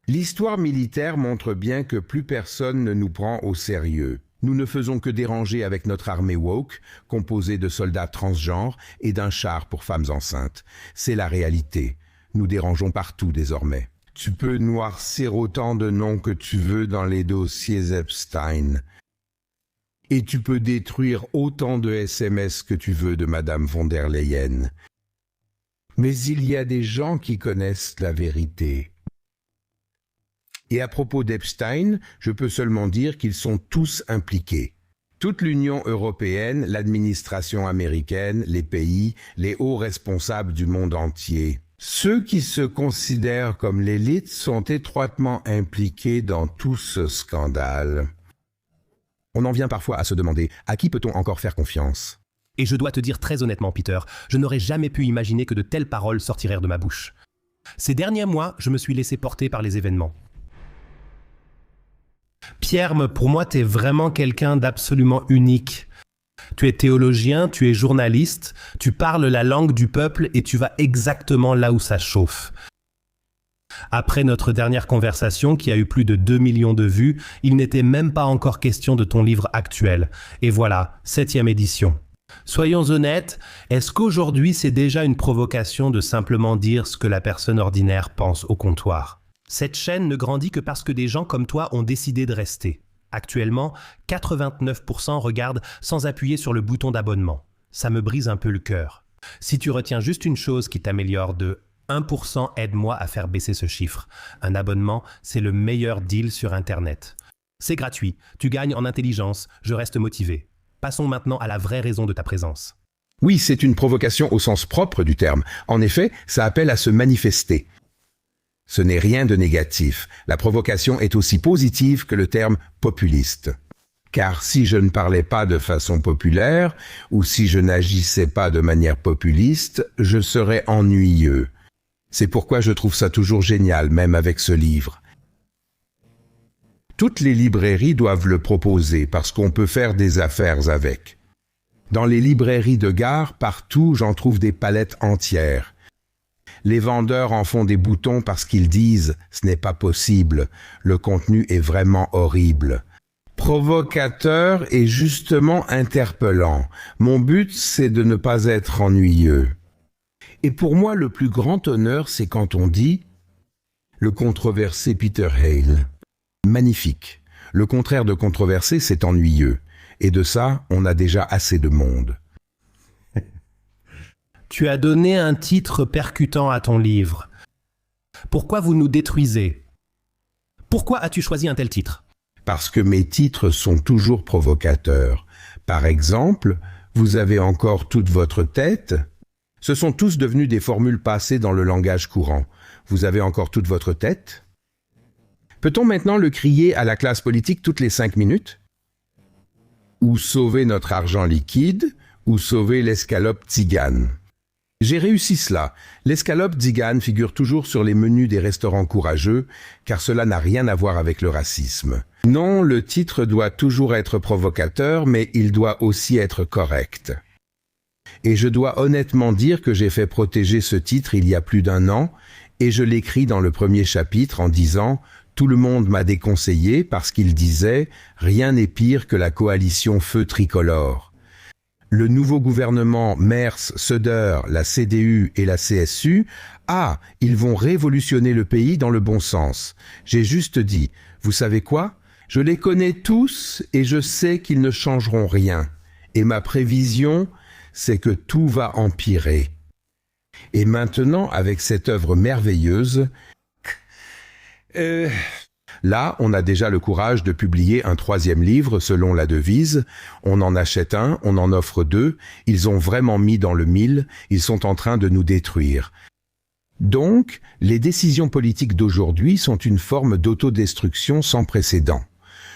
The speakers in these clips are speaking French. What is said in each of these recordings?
L'histoire militaire montre bien que plus personne ne nous prend au sérieux. Nous ne faisons que déranger avec notre armée woke, composée de soldats transgenres et d'un char pour femmes enceintes. C'est la réalité. Nous dérangeons partout désormais. Tu peux noircir autant de noms que tu veux dans les dossiers Epstein. Et tu peux détruire autant de SMS que tu veux de Madame von der Leyen. Mais il y a des gens qui connaissent la vérité. Et à propos d'Epstein, je peux seulement dire qu'ils sont tous impliqués. Toute l'Union européenne, l'administration américaine, les pays, les hauts responsables du monde entier. Ceux qui se considèrent comme l'élite sont étroitement impliqués dans tout ce scandale. On en vient parfois à se demander, à qui peut-on encore faire confiance ? Et je dois te dire très honnêtement, Peter, je n'aurais jamais pu imaginer que de telles paroles sortiraient de ma bouche. Ces derniers mois, je me suis laissé porter par les événements. Pierre, pour moi, tu es vraiment quelqu'un d'absolument unique. Tu es théologien, tu es journaliste, tu parles la langue du peuple et tu vas exactement là où ça chauffe. Après notre dernière conversation qui a eu plus de 2 millions de vues, il n'était même pas encore question de ton livre actuel. Et voilà, 7e édition. Soyons honnêtes, est-ce qu'aujourd'hui c'est déjà une provocation de simplement dire ce que la personne ordinaire pense au comptoir ? Cette chaîne ne grandit que parce que des gens comme toi ont décidé de rester. Actuellement, 89% regardent sans appuyer sur le bouton d'abonnement. Ça me brise un peu le cœur. Si tu retiens juste une chose qui t'améliore de 1%, aide-moi à faire baisser ce chiffre. Un abonnement, c'est le meilleur deal sur Internet. C'est gratuit, tu gagnes en intelligence, je reste motivé. Passons maintenant à la vraie raison de ta présence. Oui, c'est une provocation au sens propre du terme. En effet, ça appelle à se manifester. Ce n'est rien de négatif. La provocation est aussi positive que le terme populiste. Car si je ne parlais pas de façon populaire, ou si je n'agissais pas de manière populiste, je serais ennuyeux. C'est pourquoi je trouve ça toujours génial, même avec ce livre. Toutes les librairies doivent le proposer parce qu'on peut faire des affaires avec. Dans les librairies de gare, partout, j'en trouve des palettes entières. Les vendeurs en font des boutons parce qu'ils disent « ce n'est pas possible, le contenu est vraiment horrible ». Provocateur et justement interpellant. Mon but, c'est de ne pas être ennuyeux. Et pour moi, le plus grand honneur, c'est quand on dit « le controversé Peter Hale ». Magnifique. Le contraire de controversé, c'est ennuyeux. Et de ça, on a déjà assez de monde. Tu as donné un titre percutant à ton livre. Pourquoi vous nous détruisez ? Pourquoi as-tu choisi un tel titre ? Parce que mes titres sont toujours provocateurs. Par exemple, vous avez encore toute votre tête ? Ce sont tous devenus des formules passées dans le langage courant. Vous avez encore toute votre tête ? Peut-on maintenant le crier à la classe politique toutes les 5 minutes ? Ou sauver notre argent liquide, ou sauver l'escalope tzigane. J'ai réussi cela. L'escalope tzigane figure toujours sur les menus des restaurants courageux, car cela n'a rien à voir avec le racisme. Non, le titre doit toujours être provocateur, mais il doit aussi être correct. Et je dois honnêtement dire que j'ai fait protéger ce titre il y a plus d'1 an, et je l'écris dans le premier chapitre en disant « Tout le monde m'a déconseillé parce qu'il disait « Rien n'est pire que la coalition feu tricolore ». Le nouveau gouvernement Merz, Söder, la CDU et la CSU, ils vont révolutionner le pays dans le bon sens. J'ai juste dit, vous savez quoi ? Je les connais tous et je sais qu'ils ne changeront rien. Et ma prévision, c'est que tout va empirer. Et maintenant, avec cette œuvre merveilleuse, là, on a déjà le courage de publier un 3e livre selon la devise. On en achète un, on en offre 2. Ils ont vraiment mis dans le mille. Ils sont en train de nous détruire. Donc, les décisions politiques d'aujourd'hui sont une forme d'autodestruction sans précédent.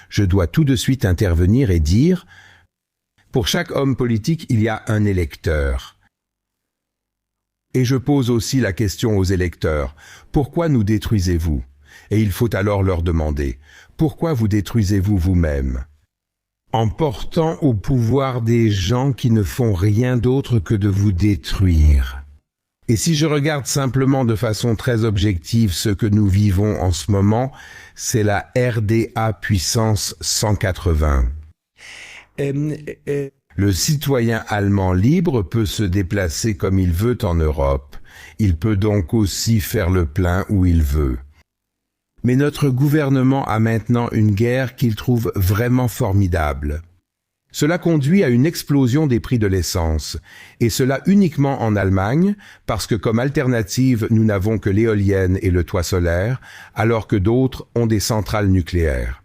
Je dois tout de suite intervenir et dire « Pour chaque homme politique, il y a un électeur. » Et je pose aussi la question aux électeurs « Pourquoi nous détruisez-vous » Et il faut alors leur demander « Pourquoi vous détruisez-vous vous-même » En portant au pouvoir des gens qui ne font rien d'autre que de vous détruire. Et si je regarde simplement de façon très objective ce que nous vivons en ce moment, c'est la RDA puissance 180. Le citoyen allemand libre peut se déplacer comme il veut en Europe. Il peut donc aussi faire le plein où il veut. Mais notre gouvernement a maintenant une guerre qu'il trouve vraiment formidable. Cela conduit à une explosion des prix de l'essence, et cela uniquement en Allemagne, parce que comme alternative, nous n'avons que l'éolienne et le toit solaire, alors que d'autres ont des centrales nucléaires.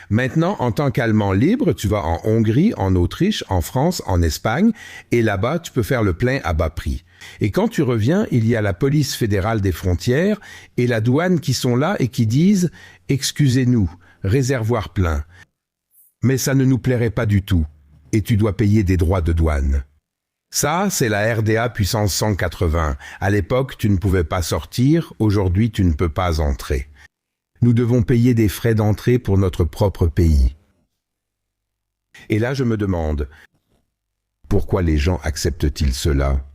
Maintenant, en tant qu'Allemand libre, tu vas en Hongrie, en Autriche, en France, en Espagne, et là-bas, tu peux faire le plein à bas prix. Et quand tu reviens, il y a la police fédérale des frontières et la douane qui sont là et qui disent « Excusez-nous, réservoir plein ». Mais ça ne nous plairait pas du tout, et tu dois payer des droits de douane. Ça, c'est la RDA puissance 180. À l'époque, tu ne pouvais pas sortir, aujourd'hui, tu ne peux pas entrer. Nous devons payer des frais d'entrée pour notre propre pays. Et là, je me demande, pourquoi les gens acceptent-ils cela ?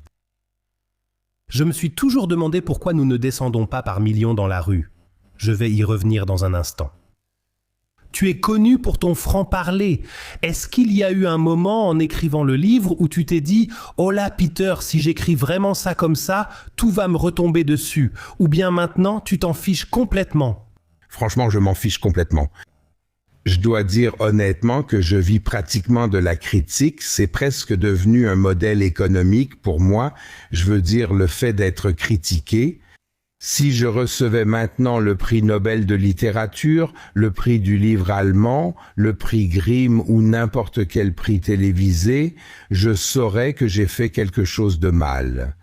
Je me suis toujours demandé pourquoi nous ne descendons pas par millions dans la rue. Je vais y revenir dans un instant. Tu es connu pour ton franc-parler. Est-ce qu'il y a eu un moment en écrivant le livre où tu t'es dit « Oh là, Peter, si j'écris vraiment ça comme ça, tout va me retomber dessus » ou bien maintenant, tu t'en fiches complètement ? Franchement, je m'en fiche complètement. Je dois dire honnêtement que je vis pratiquement de la critique. C'est presque devenu un modèle économique pour moi. Je veux dire le fait d'être critiqué. Si je recevais maintenant le prix Nobel de littérature, le prix du livre allemand, le prix Grimm ou n'importe quel prix télévisé, je saurais que j'ai fait quelque chose de mal.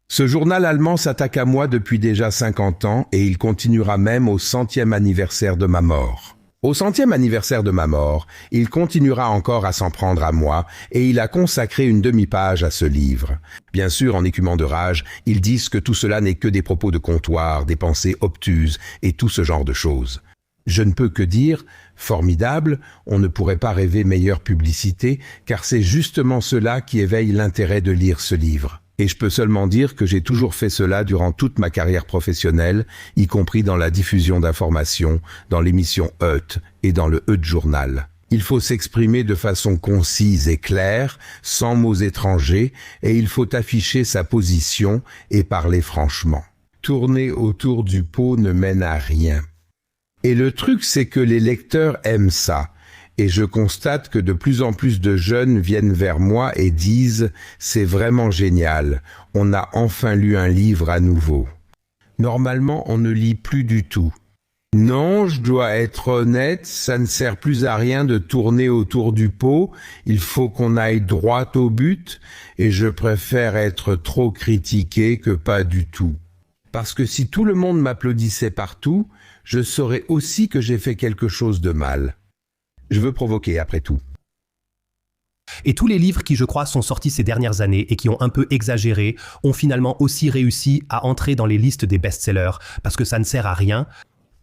Ce journal allemand s'attaque à moi depuis déjà 50 ans et il continuera même au 100e anniversaire de ma mort. Au 100e anniversaire de ma mort, il continuera encore à s'en prendre à moi et il a consacré une demi-page à ce livre. Bien sûr, en écumant de rage, ils disent que tout cela n'est que des propos de comptoir, des pensées obtuses et tout ce genre de choses. Je ne peux que dire, formidable, on ne pourrait pas rêver meilleure publicité, car c'est justement cela qui éveille l'intérêt de lire ce livre. Et je peux seulement dire que j'ai toujours fait cela durant toute ma carrière professionnelle, y compris dans la diffusion d'informations, dans l'émission Heut et dans le Heut Journal. Il faut s'exprimer de façon concise et claire, sans mots étrangers, et il faut afficher sa position et parler franchement. Tourner autour du pot ne mène à rien. Et le truc, c'est que les lecteurs aiment ça. Et je constate que de plus en plus de jeunes viennent vers moi et disent « C'est vraiment génial, on a enfin lu un livre à nouveau ». Normalement, on ne lit plus du tout. Non, je dois être honnête, ça ne sert plus à rien de tourner autour du pot, il faut qu'on aille droit au but, et je préfère être trop critiqué que pas du tout. Parce que si tout le monde m'applaudissait partout, je saurais aussi que j'ai fait quelque chose de mal. Je veux provoquer, après tout. Et tous les livres qui, je crois, sont sortis ces dernières années et qui ont un peu exagéré, ont finalement aussi réussi à entrer dans les listes des best-sellers, parce que ça ne sert à rien.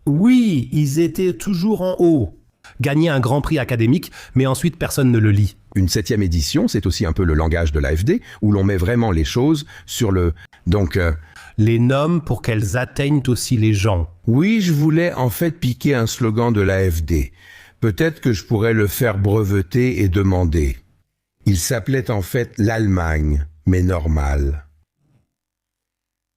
Oui, ils étaient toujours en haut. Gagner un grand prix académique, mais ensuite personne ne le lit. Une 7e édition, c'est aussi un peu le langage de l'AfD, où l'on met vraiment les choses sur le... Donc, les nomme pour qu'elles atteignent aussi les gens. Oui, je voulais en fait piquer un slogan de l'AfD. Peut-être que je pourrais le faire breveter et demander. Il s'appelait en fait l'Allemagne, mais normal.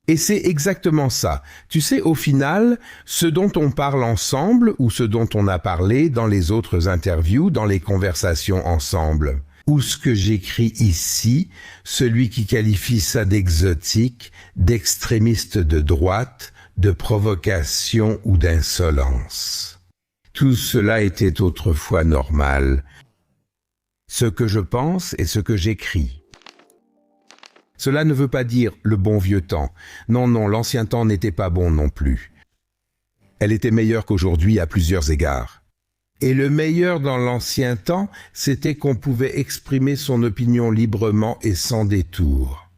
Et c'est exactement ça. Tu sais, au final, ce dont on parle ensemble ou ce dont on a parlé dans les autres interviews, dans les conversations ensemble, ou ce que j'écris ici, celui qui qualifie ça d'exotique, d'extrémiste de droite, de provocation ou d'insolence. Tout cela était autrefois normal. Ce que je pense et ce que j'écris. Cela ne veut pas dire le bon vieux temps. Non, l'ancien temps n'était pas bon non plus. Elle était meilleure qu'aujourd'hui à plusieurs égards. Et le meilleur dans l'ancien temps, c'était qu'on pouvait exprimer son opinion librement et sans détour.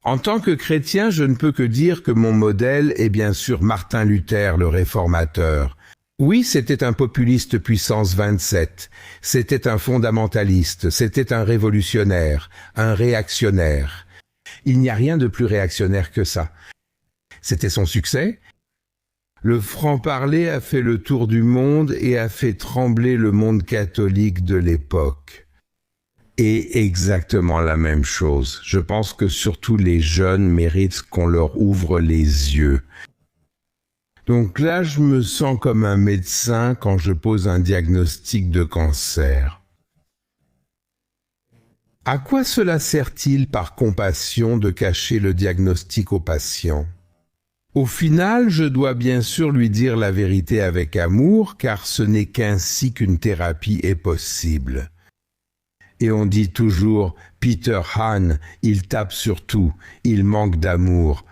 En tant que chrétien, je ne peux que dire que mon modèle est bien sûr Martin Luther, le réformateur. Oui, c'était un populiste puissance 27, c'était un fondamentaliste, c'était un révolutionnaire, un réactionnaire. Il n'y a rien de plus réactionnaire que ça. C'était son succès. Le franc-parler a fait le tour du monde et a fait trembler le monde catholique de l'époque. Et exactement la même chose. Je pense que surtout les jeunes méritent qu'on leur ouvre les yeux. Donc là, je me sens comme un médecin quand je pose un diagnostic de cancer. À quoi cela sert-il par compassion de cacher le diagnostic au patient ? Au final, je dois bien sûr lui dire la vérité avec amour, car ce n'est qu'ainsi qu'une thérapie est possible. Et on dit toujours « Peter Hahn, il tape sur tout, il manque d'amour ».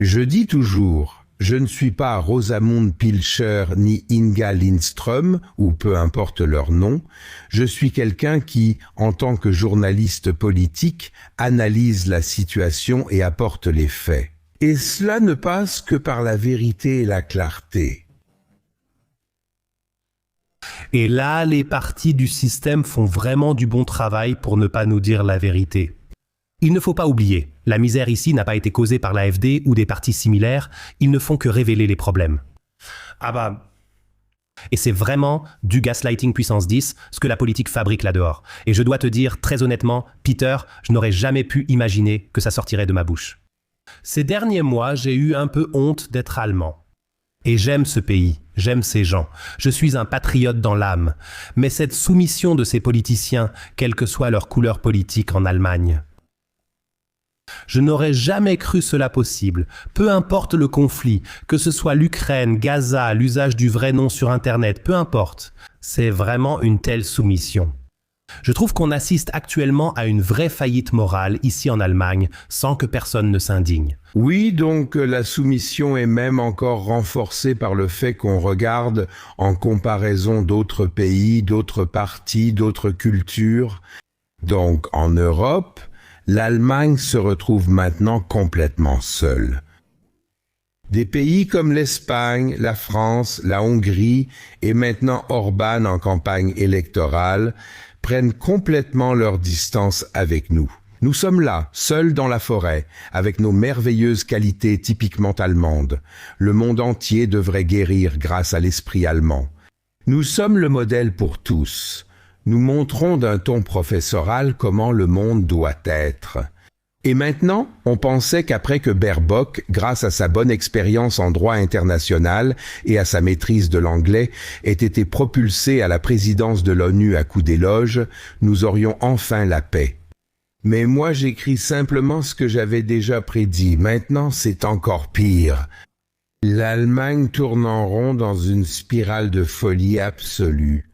Je dis toujours « Je ne suis pas Rosamund Pilcher ni Inga Lindström, ou peu importe leur nom. Je suis quelqu'un qui, en tant que journaliste politique, analyse la situation et apporte les faits. Et cela ne passe que par la vérité et la clarté. » Et là, les partis du système font vraiment du bon travail pour ne pas nous dire la vérité. Il ne faut pas oublier, la misère ici n'a pas été causée par l'AfD ou des partis similaires, ils ne font que révéler les problèmes. Ah bah... Et c'est vraiment du gaslighting puissance 10, ce que la politique fabrique là-dehors. Et je dois te dire, très honnêtement, Peter, je n'aurais jamais pu imaginer que ça sortirait de ma bouche. Ces derniers mois, j'ai eu un peu honte d'être allemand. Et j'aime ce pays, j'aime ces gens. Je suis un patriote dans l'âme. Mais cette soumission de ces politiciens, quelle que soit leur couleur politique en Allemagne, je n'aurais jamais cru cela possible. Peu importe le conflit, que ce soit l'Ukraine, Gaza, l'usage du vrai nom sur Internet, peu importe. C'est vraiment une telle soumission. Je trouve qu'on assiste actuellement à une vraie faillite morale ici en Allemagne, sans que personne ne s'indigne. Oui, donc la soumission est même encore renforcée par le fait qu'on regarde en comparaison d'autres pays, d'autres partis, d'autres cultures. Donc en Europe, l'Allemagne se retrouve maintenant complètement seule. Des pays comme l'Espagne, la France, la Hongrie et maintenant Orban en campagne électorale prennent complètement leur distance avec nous. Nous sommes là, seuls dans la forêt, avec nos merveilleuses qualités typiquement allemandes. Le monde entier devrait guérir grâce à l'esprit allemand. Nous sommes le modèle pour tous. Nous montrons d'un ton professoral comment le monde doit être. Et maintenant, on pensait qu'après que Baerbock, grâce à sa bonne expérience en droit international et à sa maîtrise de l'anglais, ait été propulsé à la présidence de l'ONU à coups d'éloge, nous aurions enfin la paix. Mais moi j'écris simplement ce que j'avais déjà prédit. Maintenant c'est encore pire. L'Allemagne tourne en rond dans une spirale de folie absolue.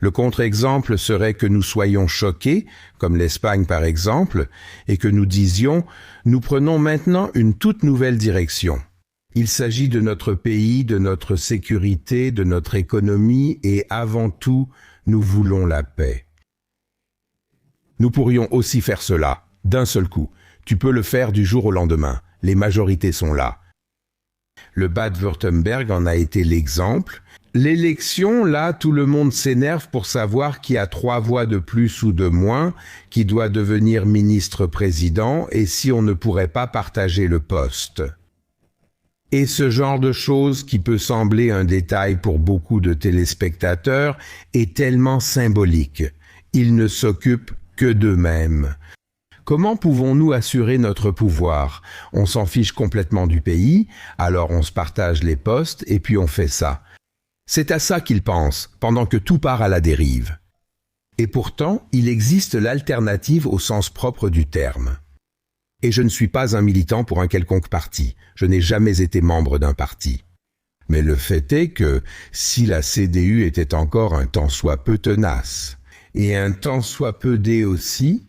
Le contre-exemple serait que nous soyons choqués, comme l'Espagne par exemple, et que nous disions « Nous prenons maintenant une toute nouvelle direction. Il s'agit de notre pays, de notre sécurité, de notre économie et avant tout, nous voulons la paix. » Nous pourrions aussi faire cela, d'un seul coup. Tu peux le faire du jour au lendemain. Les majorités sont là. Le Bade-Wurtemberg en a été l'exemple. L'élection, là, tout le monde s'énerve pour savoir qui a 3 voix de plus ou de moins, qui doit devenir ministre-président et si on ne pourrait pas partager le poste. Et ce genre de choses qui peut sembler un détail pour beaucoup de téléspectateurs est tellement symbolique. Ils ne s'occupent que d'eux-mêmes. Comment pouvons-nous assurer notre pouvoir? On s'en fiche complètement du pays, alors on se partage les postes et puis on fait ça. C'est à ça qu'ils pensent, pendant que tout part à la dérive. Et pourtant, il existe l'alternative au sens propre du terme. Et je ne suis pas un militant pour un quelconque parti. Je n'ai jamais été membre d'un parti. Mais le fait est que, si la CDU était encore un tant soit peu tenace, et un tant soit peu dé aussi,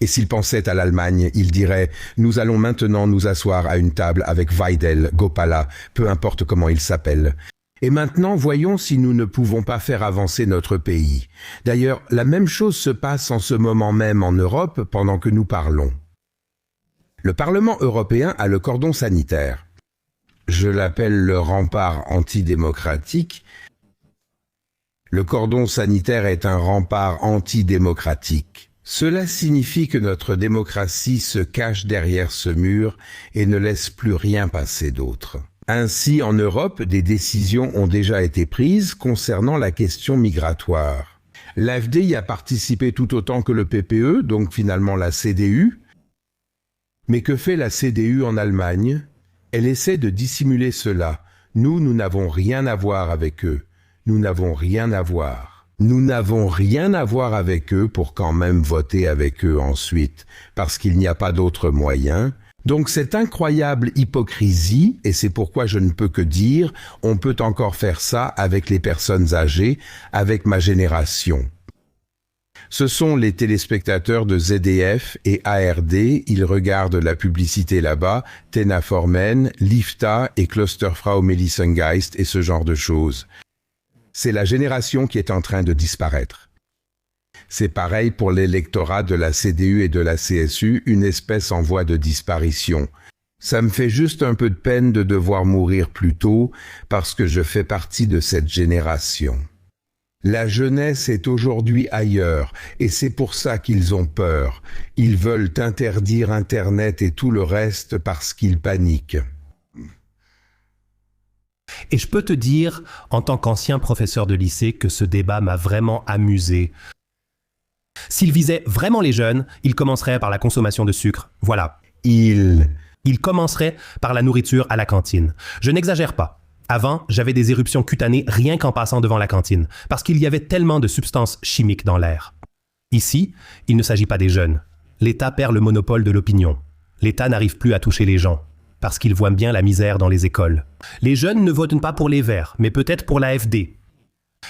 et s'il pensait à l'Allemagne, il dirait « Nous allons maintenant nous asseoir à une table avec Weidel, Gopala, peu importe comment il s'appelle. Et maintenant, voyons si nous ne pouvons pas faire avancer notre pays. D'ailleurs, la même chose se passe en ce moment même en Europe pendant que nous parlons. Le Parlement européen a le cordon sanitaire. Je l'appelle le rempart antidémocratique. Le cordon sanitaire est un rempart antidémocratique. Cela signifie que notre démocratie se cache derrière ce mur et ne laisse plus rien passer d'autre. Ainsi, en Europe, des décisions ont déjà été prises concernant la question migratoire. L'AfD y a participé tout autant que le PPE, donc finalement la CDU. Mais que fait la CDU en Allemagne? Elle essaie de dissimuler cela. Nous n'avons rien à voir avec eux. Nous n'avons rien à voir. Nous n'avons rien à voir avec eux pour quand même voter avec eux ensuite, parce qu'il n'y a pas d'autre moyen. Donc cette incroyable hypocrisie, et c'est pourquoi je ne peux que dire, on peut encore faire ça avec les personnes âgées, avec ma génération. Ce sont les téléspectateurs de ZDF et ARD, ils regardent la publicité là-bas, Tena Formen, Lifta et Klosterfrau Melissengeist et ce genre de choses. C'est la génération qui est en train de disparaître. C'est pareil pour l'électorat de la CDU et de la CSU, une espèce en voie de disparition. Ça me fait juste un peu de peine de devoir mourir plus tôt parce que je fais partie de cette génération. La jeunesse est aujourd'hui ailleurs et c'est pour ça qu'ils ont peur. Ils veulent interdire Internet et tout le reste parce qu'ils paniquent. Et je peux te dire, en tant qu'ancien professeur de lycée, que ce débat m'a vraiment amusé. S'il visait vraiment les jeunes, il commencerait par la consommation de sucre. Voilà. Il commencerait par la nourriture à la cantine. Je n'exagère pas. Avant, j'avais des éruptions cutanées rien qu'en passant devant la cantine, parce qu'il y avait tellement de substances chimiques dans l'air. Ici, il ne s'agit pas des jeunes. L'État perd le monopole de l'opinion. L'État n'arrive plus à toucher les gens, parce qu'ils voient bien la misère dans les écoles. Les jeunes ne votent pas pour les Verts, mais peut-être pour l'AfD.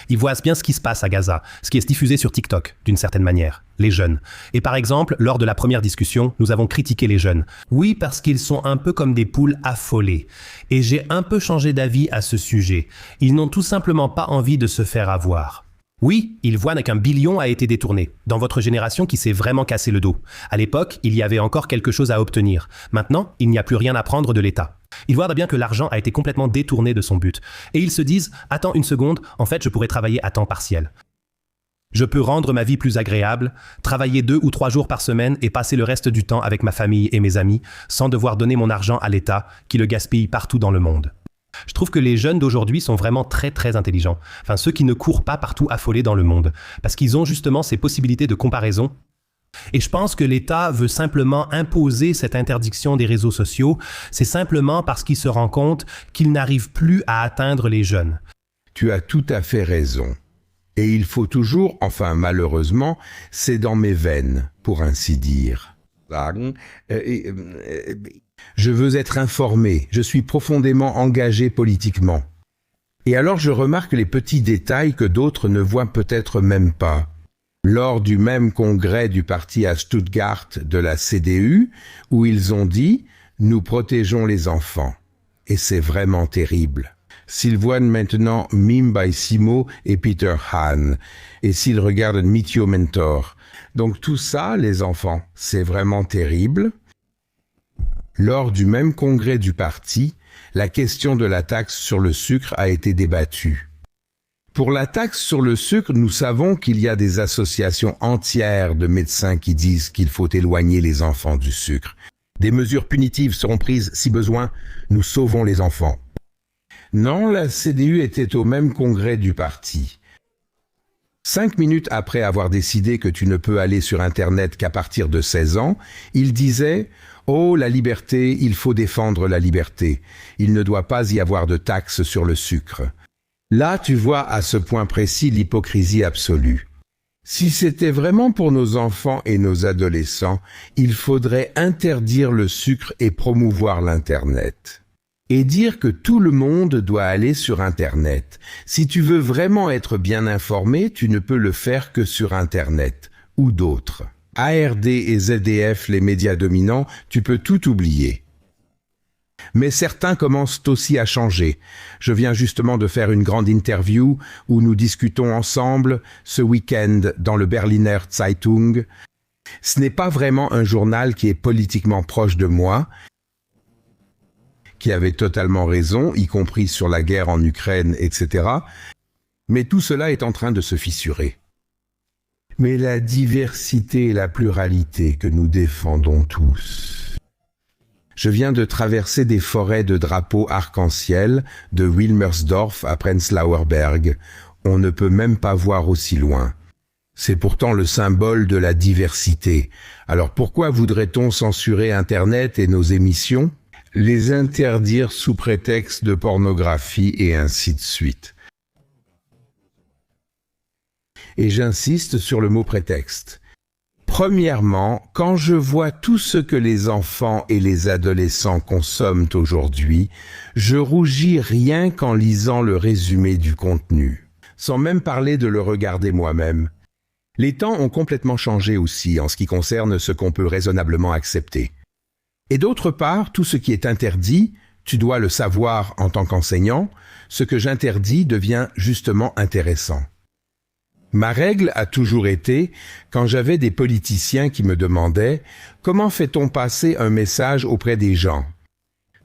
Ils voient bien ce qui se passe à Gaza, ce qui est diffusé sur TikTok, d'une certaine manière, les jeunes. Et par exemple, lors de la première discussion, nous avons critiqué les jeunes. Oui, parce qu'ils sont un peu comme des poules affolées. Et j'ai un peu changé d'avis à ce sujet. Ils n'ont tout simplement pas envie de se faire avoir. Oui, ils voient qu'un billion a été détourné, dans votre génération qui s'est vraiment cassé le dos. À l'époque, il y avait encore quelque chose à obtenir. Maintenant, il n'y a plus rien à prendre de l'État. Ils voient bien que l'argent a été complètement détourné de son but. Et ils se disent « Attends une seconde, en fait, je pourrais travailler à temps partiel. Je peux rendre ma vie plus agréable, travailler 2 ou 3 jours par semaine et passer le reste du temps avec ma famille et mes amis, sans devoir donner mon argent à l'État qui le gaspille partout dans le monde. » Je trouve que les jeunes d'aujourd'hui sont vraiment très très intelligents. Enfin, ceux qui ne courent pas partout affolés dans le monde. Parce qu'ils ont justement ces possibilités de comparaison. Et je pense que l'État veut simplement imposer cette interdiction des réseaux sociaux. C'est simplement parce qu'il se rend compte qu'il n'arrive plus à atteindre les jeunes. Tu as tout à fait raison. Et il faut toujours, enfin malheureusement, c'est dans mes veines, pour ainsi dire. Je veux être informé, je suis profondément engagé politiquement. Et alors je remarque les petits détails que d'autres ne voient peut-être même pas. Lors du même congrès du parti à Stuttgart de la CDU, où ils ont dit « Nous protégeons les enfants ». Et c'est vraiment terrible. S'ils voient maintenant Mime by Simo et Peter Hahn, et s'ils regardent Meet Your Mentor. Donc tout ça, les enfants, c'est vraiment terrible. Lors du même congrès du parti, la question de la taxe sur le sucre a été débattue. Pour la taxe sur le sucre, nous savons qu'il y a des associations entières de médecins qui disent qu'il faut éloigner les enfants du sucre. Des mesures punitives seront prises si besoin, nous sauvons les enfants. Non, la CDU était au même congrès du parti. 5 minutes après avoir décidé que tu ne peux aller sur Internet qu'à partir de 16 ans, il disait « Oh, la liberté, il faut défendre la liberté. Il ne doit pas y avoir de taxe sur le sucre. » Là, tu vois à ce point précis l'hypocrisie absolue. Si c'était vraiment pour nos enfants et nos adolescents, il faudrait interdire le sucre et promouvoir l'Internet. Et dire que tout le monde doit aller sur Internet. Si tu veux vraiment être bien informé, tu ne peux le faire que sur Internet, ou d'autres. ARD et ZDF, les médias dominants, tu peux tout oublier. Mais certains commencent aussi à changer. Je viens justement de faire une grande interview où nous discutons ensemble ce week-end dans le Berliner Zeitung. Ce n'est pas vraiment un journal qui est politiquement proche de moi, qui avait totalement raison, y compris sur la guerre en Ukraine, etc. Mais tout cela est en train de se fissurer. mais la diversité et la pluralité que nous défendons tous. Je viens de traverser des forêts de drapeaux arc-en-ciel de Wilmersdorf à Prenzlauer Berg. On ne peut même pas voir aussi loin. C'est pourtant le symbole de la diversité. Alors pourquoi voudrait-on censurer Internet et nos émissions? Les interdire sous prétexte de pornographie et ainsi de suite. Et j'insiste sur le mot prétexte. Premièrement, quand je vois tout ce que les enfants et les adolescents consomment aujourd'hui, je rougis rien qu'en lisant le résumé du contenu, sans même parler de le regarder moi-même. Les temps ont complètement changé aussi en ce qui concerne ce qu'on peut raisonnablement accepter. Et d'autre part, tout ce qui est interdit, tu dois le savoir en tant qu'enseignant, ce que j'interdis devient justement intéressant. Ma règle a toujours été, quand j'avais des politiciens qui me demandaient « Comment fait-on passer un message auprès des gens ?»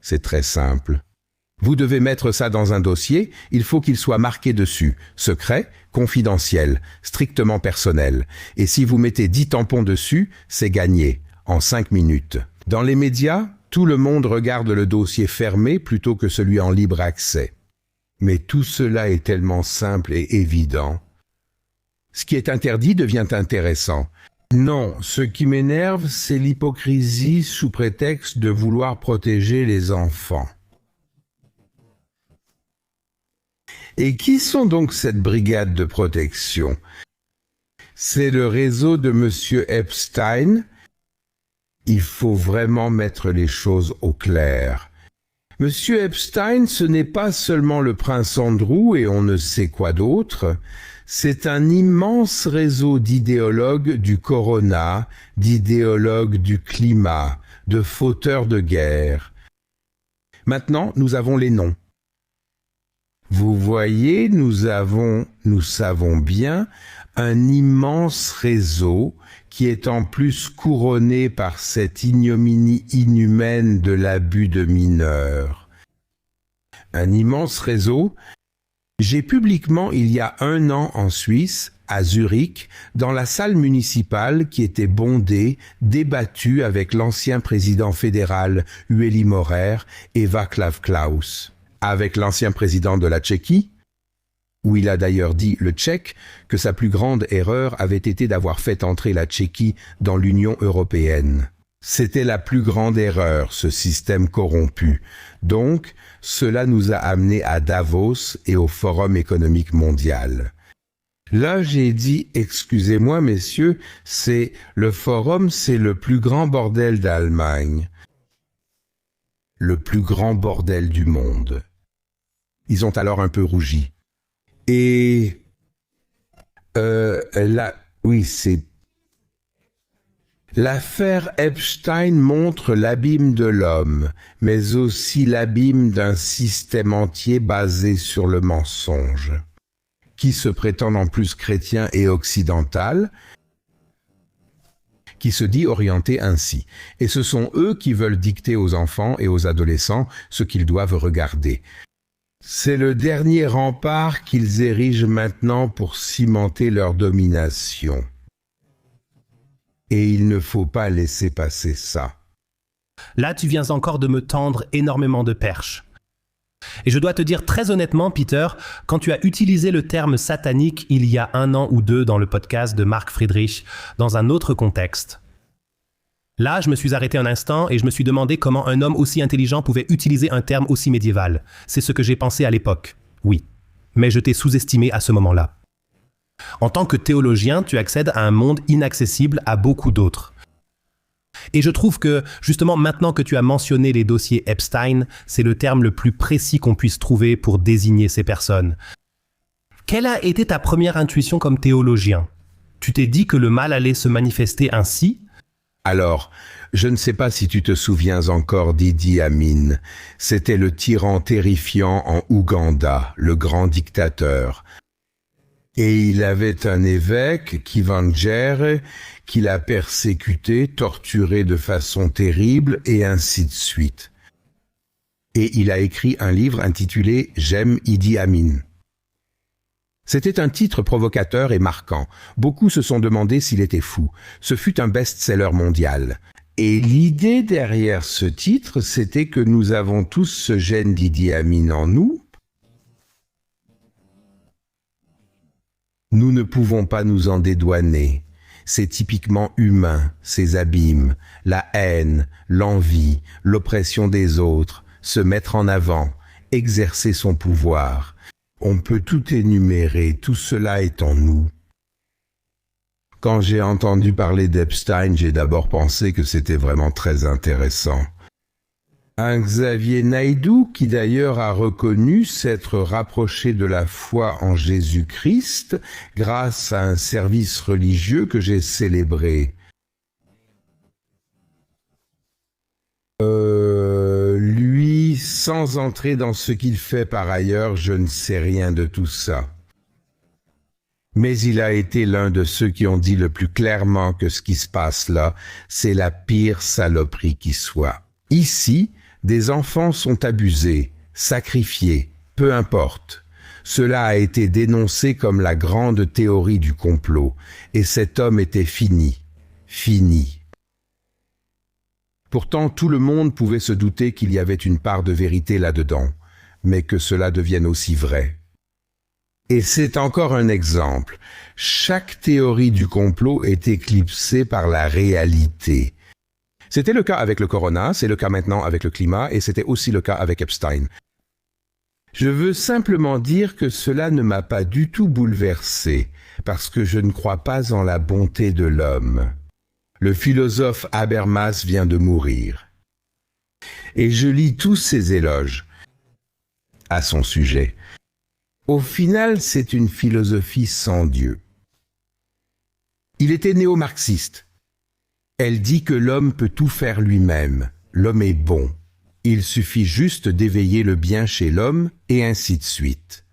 C'est très simple. Vous devez mettre ça dans un dossier, il faut qu'il soit marqué dessus, secret, confidentiel, strictement personnel. Et si vous mettez 10 tampons dessus, c'est gagné, en 5 minutes. Dans les médias, tout le monde regarde le dossier fermé plutôt que celui en libre accès. Mais tout cela est tellement simple et évident. Ce qui est interdit devient intéressant. Non, ce qui m'énerve, c'est l'hypocrisie sous prétexte de vouloir protéger les enfants. Et qui sont donc cette brigade de protection? C'est le réseau de Monsieur Epstein. Il faut vraiment mettre les choses au clair. Monsieur Epstein, ce n'est pas seulement le prince Andrew et on ne sait quoi d'autre. C'est un immense réseau d'idéologues du corona, d'idéologues du climat, de fauteurs de guerre. Maintenant, nous avons les noms. Vous voyez, nous savons bien, un immense réseau qui est en plus couronné par cette ignominie inhumaine de l'abus de mineurs. Un immense réseau. J'ai publiquement, il y a 1 an en Suisse, à Zurich, dans la salle municipale qui était bondée, débattue avec l'ancien président fédéral Ueli Maurer et Václav Klaus, avec l'ancien président de la Tchéquie, où il a d'ailleurs dit, le Tchèque, que sa plus grande erreur avait été d'avoir fait entrer la Tchéquie dans l'Union européenne. C'était la plus grande erreur, ce système corrompu. Donc, cela nous a amenés à Davos et au Forum économique mondial. Là, j'ai dit, excusez-moi messieurs, le Forum, c'est le plus grand bordel d'Allemagne. Le plus grand bordel du monde. Ils ont alors un peu rougi. Et l'affaire Epstein montre l'abîme de l'homme, mais aussi l'abîme d'un système entier basé sur le mensonge, qui se prétend en plus chrétien et occidental, qui se dit orienté ainsi. Et ce sont eux qui veulent dicter aux enfants et aux adolescents ce qu'ils doivent regarder. C'est le dernier rempart qu'ils érigent maintenant pour cimenter leur domination. Et il ne faut pas laisser passer ça. Là, tu viens encore de me tendre énormément de perches. Et je dois te dire très honnêtement, Peter, quand tu as utilisé le terme satanique il y a 1 an ou 2 dans le podcast de Marc Friedrich, dans un autre contexte, là, je me suis arrêté un instant et je me suis demandé comment un homme aussi intelligent pouvait utiliser un terme aussi médiéval. C'est ce que j'ai pensé à l'époque, oui. Mais je t'ai sous-estimé à ce moment-là. En tant que théologien, tu accèdes à un monde inaccessible à beaucoup d'autres. Et je trouve que, justement, maintenant que tu as mentionné les dossiers Epstein, c'est le terme le plus précis qu'on puisse trouver pour désigner ces personnes. Quelle a été ta première intuition comme théologien? Tu t'es dit que le mal allait se manifester ainsi? Alors, je ne sais pas si tu te souviens encore d'Idi Amin. C'était le tyran terrifiant en Ouganda, le grand dictateur. Et il avait un évêque, Kivangere, qui l'a persécuté, torturé de façon terrible, et ainsi de suite. Et il a écrit un livre intitulé « J'aime Idi Amin ». C'était un titre provocateur et marquant. Beaucoup se sont demandé s'il était fou. Ce fut un best-seller mondial. Et l'idée derrière ce titre, c'était que nous avons tous ce gène d'Idi Amin en nous. Nous ne pouvons pas nous en dédouaner. C'est typiquement humain, ces abîmes, la haine, l'envie, l'oppression des autres, se mettre en avant, exercer son pouvoir. On peut tout énumérer, tout cela est en nous. Quand j'ai entendu parler d'Epstein, j'ai d'abord pensé que c'était vraiment très intéressant. Un Xavier Naidoo qui d'ailleurs a reconnu s'être rapproché de la foi en Jésus-Christ grâce à un service religieux que j'ai célébré. Lui, sans entrer dans ce qu'il fait par ailleurs, je ne sais rien de tout ça. Mais il a été l'un de ceux qui ont dit le plus clairement que ce qui se passe là, c'est la pire saloperie qui soit. Ici, des enfants sont abusés, sacrifiés, peu importe. Cela a été dénoncé comme la grande théorie du complot, et cet homme était fini. Pourtant, tout le monde pouvait se douter qu'il y avait une part de vérité là-dedans, mais que cela devienne aussi vrai. Et c'est encore un exemple. Chaque théorie du complot est éclipsée par la réalité. C'était le cas avec le corona, c'est le cas maintenant avec le climat, et c'était aussi le cas avec Epstein. Je veux simplement dire que cela ne m'a pas du tout bouleversé, parce que je ne crois pas en la bonté de l'homme. Le philosophe Habermas vient de mourir. Et je lis tous ses éloges à son sujet. Au final, c'est une philosophie sans Dieu. Il était néo-marxiste. Elle dit que l'homme peut tout faire lui-même. L'homme est bon. Il suffit juste d'éveiller le bien chez l'homme, et ainsi de suite.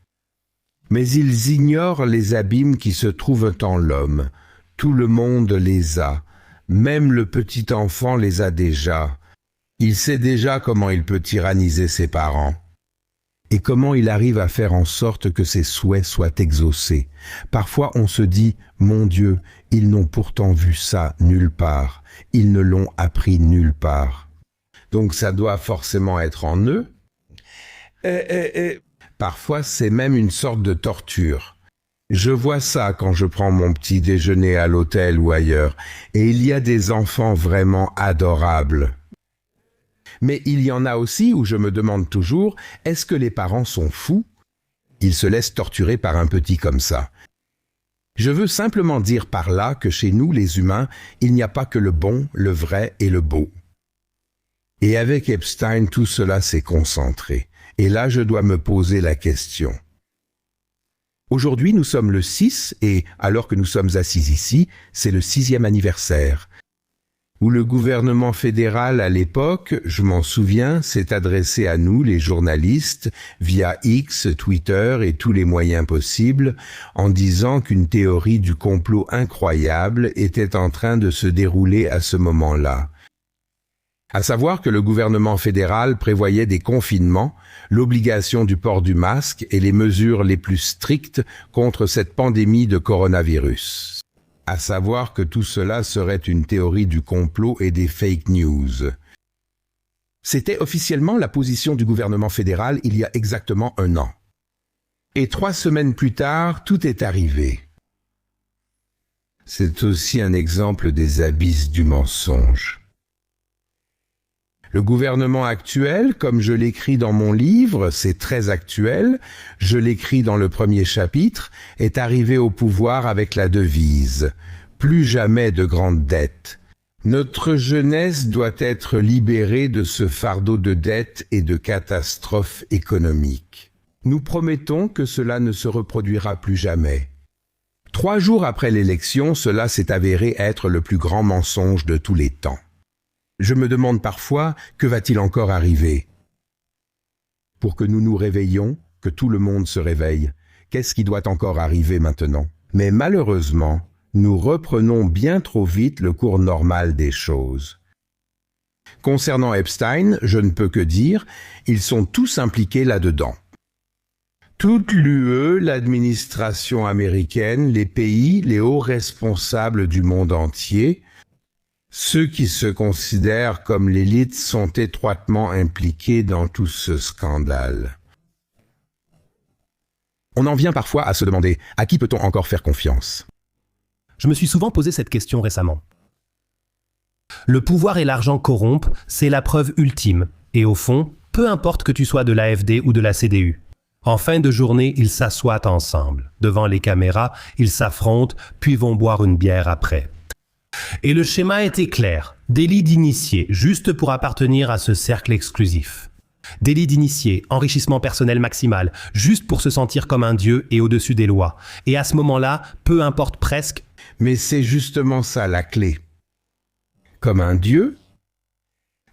Mais ils ignorent les abîmes qui se trouvent en l'homme. Tout le monde les a. Même le petit enfant les a déjà. Il sait déjà comment il peut tyranniser ses parents. Et comment il arrive à faire en sorte que ses souhaits soient exaucés. Parfois on se dit, mon Dieu, ils n'ont pourtant vu ça nulle part. Ils ne l'ont appris nulle part. Donc ça doit forcément être en eux. Parfois c'est même une sorte de torture. Je vois ça quand je prends mon petit déjeuner à l'hôtel ou ailleurs, et il y a des enfants vraiment adorables. Mais il y en a aussi où je me demande toujours, est-ce que les parents sont fous? Ils se laissent torturer par un petit comme ça. Je veux simplement dire par là que chez nous, les humains, il n'y a pas que le bon, le vrai et le beau. Et avec Epstein, tout cela s'est concentré. Et là, je dois me poser la question. Aujourd'hui, nous sommes le 6 et, alors que nous sommes assis ici, c'est le 6e anniversaire. Où le gouvernement fédéral, à l'époque, je m'en souviens, s'est adressé à nous, les journalistes, via X, Twitter et tous les moyens possibles, en disant qu'une théorie du complot incroyable était en train de se dérouler à ce moment-là. À savoir que le gouvernement fédéral prévoyait des confinements, l'obligation du port du masque et les mesures les plus strictes contre cette pandémie de coronavirus. À savoir que tout cela serait une théorie du complot et des fake news. C'était officiellement la position du gouvernement fédéral il y a exactement 1 an. Et 3 semaines plus tard, tout est arrivé. C'est aussi un exemple des abysses du mensonge. Le gouvernement actuel, comme je l'écris dans mon livre, c'est très actuel, je l'écris dans le premier chapitre, est arrivé au pouvoir avec la devise « Plus jamais de grandes dettes ». Notre jeunesse doit être libérée de ce fardeau de dettes et de catastrophes économiques. Nous promettons que cela ne se reproduira plus jamais. 3 jours après l'élection, cela s'est avéré être le plus grand mensonge de tous les temps. Je me demande parfois, que va-t-il encore arriver? Pour que nous nous réveillions, que tout le monde se réveille, qu'est-ce qui doit encore arriver maintenant? Mais malheureusement, nous reprenons bien trop vite le cours normal des choses. Concernant Epstein, je ne peux que dire, ils sont tous impliqués là-dedans. Toute l'UE, l'administration américaine, les pays, les hauts responsables du monde entier, ceux qui se considèrent comme l'élite sont étroitement impliqués dans tout ce scandale. On en vient parfois à se demander à qui peut-on encore faire confiance? Je me suis souvent posé cette question récemment. Le pouvoir et l'argent corrompent, c'est la preuve ultime. Et au fond, peu importe que tu sois de l'AfD ou de la CDU. En fin de journée, ils s'assoient ensemble. Devant les caméras, ils s'affrontent, puis vont boire une bière après. Et le schéma était clair. Délit d'initié, juste pour appartenir à ce cercle exclusif. Délit d'initié, enrichissement personnel maximal, juste pour se sentir comme un dieu et au-dessus des lois. Et à ce moment-là, peu importe presque. Mais c'est justement ça la clé. Comme un dieu,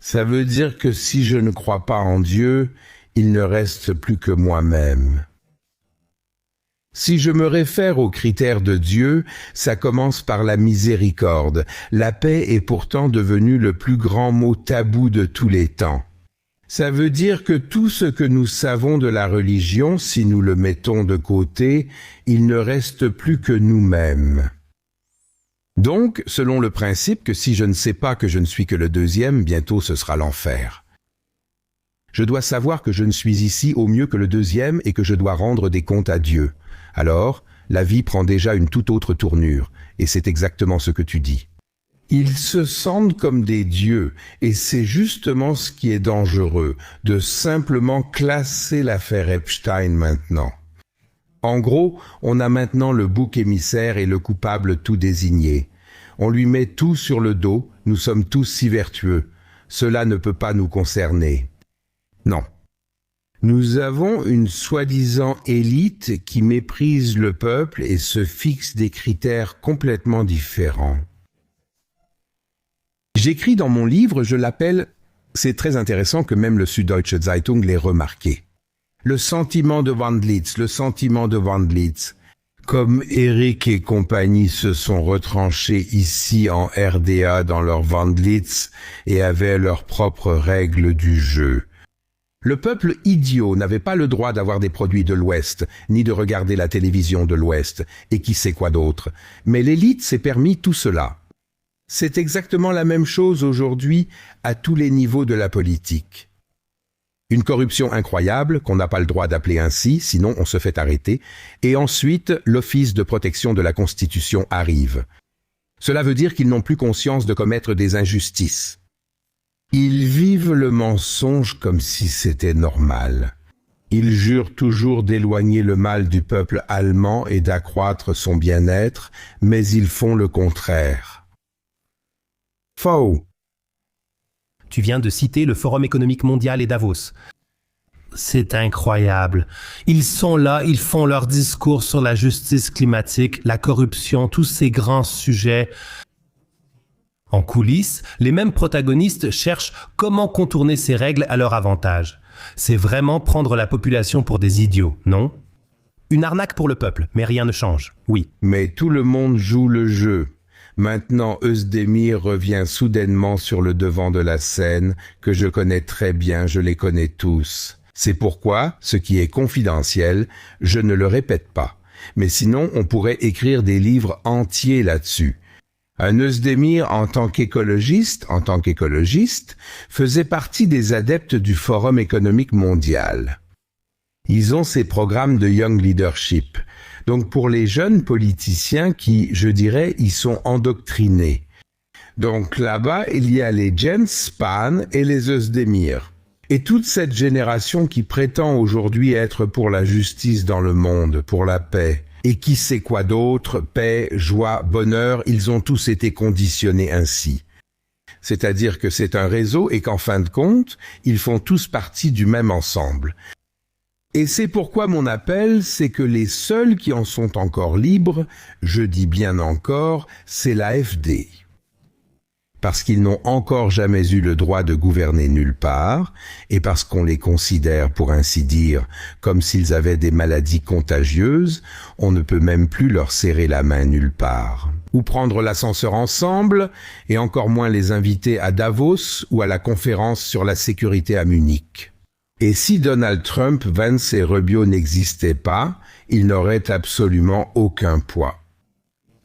ça veut dire que si je ne crois pas en Dieu, il ne reste plus que moi-même. Si je me réfère aux critères de Dieu, ça commence par la miséricorde. La paix est pourtant devenue le plus grand mot tabou de tous les temps. Ça veut dire que tout ce que nous savons de la religion, si nous le mettons de côté, il ne reste plus que nous-mêmes. Donc, selon le principe que si je ne sais pas que je ne suis que le deuxième, bientôt ce sera l'enfer. Je dois savoir que je ne suis ici au mieux que le deuxième et que je dois rendre des comptes à Dieu. Alors, la vie prend déjà une toute autre tournure, et c'est exactement ce que tu dis. Ils se sentent comme des dieux, et c'est justement ce qui est dangereux, de simplement classer l'affaire Epstein maintenant. En gros, on a maintenant le bouc émissaire et le coupable tout désigné. On lui met tout sur le dos, nous sommes tous si vertueux. Cela ne peut pas nous concerner. Non. Nous avons une soi-disant élite qui méprise le peuple et se fixe des critères complètement différents. J'écris dans mon livre, je l'appelle, c'est très intéressant que même le Süddeutsche Zeitung l'ait remarqué. Le sentiment de Wandlitz, le sentiment de Wandlitz. Comme Eric et compagnie se sont retranchés ici en RDA dans leur Wandlitz et avaient leurs propres règles du jeu. Le peuple idiot n'avait pas le droit d'avoir des produits de l'Ouest, ni de regarder la télévision de l'Ouest, et qui sait quoi d'autre. Mais l'élite s'est permis tout cela. C'est exactement la même chose aujourd'hui à tous les niveaux de la politique. Une corruption incroyable, qu'on n'a pas le droit d'appeler ainsi, sinon on se fait arrêter, et ensuite l'Office de protection de la Constitution arrive. Cela veut dire qu'ils n'ont plus conscience de commettre des injustices. Ils vivent le mensonge comme si c'était normal. Ils jurent toujours d'éloigner le mal du peuple allemand et d'accroître son bien-être, mais ils font le contraire. Faux. Tu viens de citer le Forum économique mondial et Davos. C'est incroyable. Ils sont là, ils font leur discours sur la justice climatique, la corruption, tous ces grands sujets. En coulisses, les mêmes protagonistes cherchent comment contourner ces règles à leur avantage. C'est vraiment prendre la population pour des idiots, non? Une arnaque pour le peuple, mais rien ne change, oui. Mais tout le monde joue le jeu. Maintenant, Özdemir revient soudainement sur le devant de la scène, que je connais très bien, je les connais tous. C'est pourquoi, ce qui est confidentiel, je ne le répète pas. Mais sinon, on pourrait écrire des livres entiers là-dessus. Un Özdemir, en tant qu'écologiste, faisait partie des adeptes du Forum économique mondial. Ils ont ces programmes de Young Leadership. Donc pour les jeunes politiciens qui, je dirais, y sont endoctrinés. Donc là-bas, il y a les Jens Spahn et les Özdemir. Et toute cette génération qui prétend aujourd'hui être pour la justice dans le monde, pour la paix. Et qui sait quoi d'autre, paix, joie, bonheur, ils ont tous été conditionnés ainsi. C'est-à-dire que c'est un réseau et qu'en fin de compte, ils font tous partie du même ensemble. Et c'est pourquoi mon appel, c'est que les seuls qui en sont encore libres, je dis bien encore, c'est l'AfD. Parce qu'ils n'ont encore jamais eu le droit de gouverner nulle part, et parce qu'on les considère, pour ainsi dire, comme s'ils avaient des maladies contagieuses, on ne peut même plus leur serrer la main nulle part. Ou prendre l'ascenseur ensemble, et encore moins les inviter à Davos ou à la conférence sur la sécurité à Munich. Et si Donald Trump, Vance et Rubio n'existaient pas, ils n'auraient absolument aucun poids.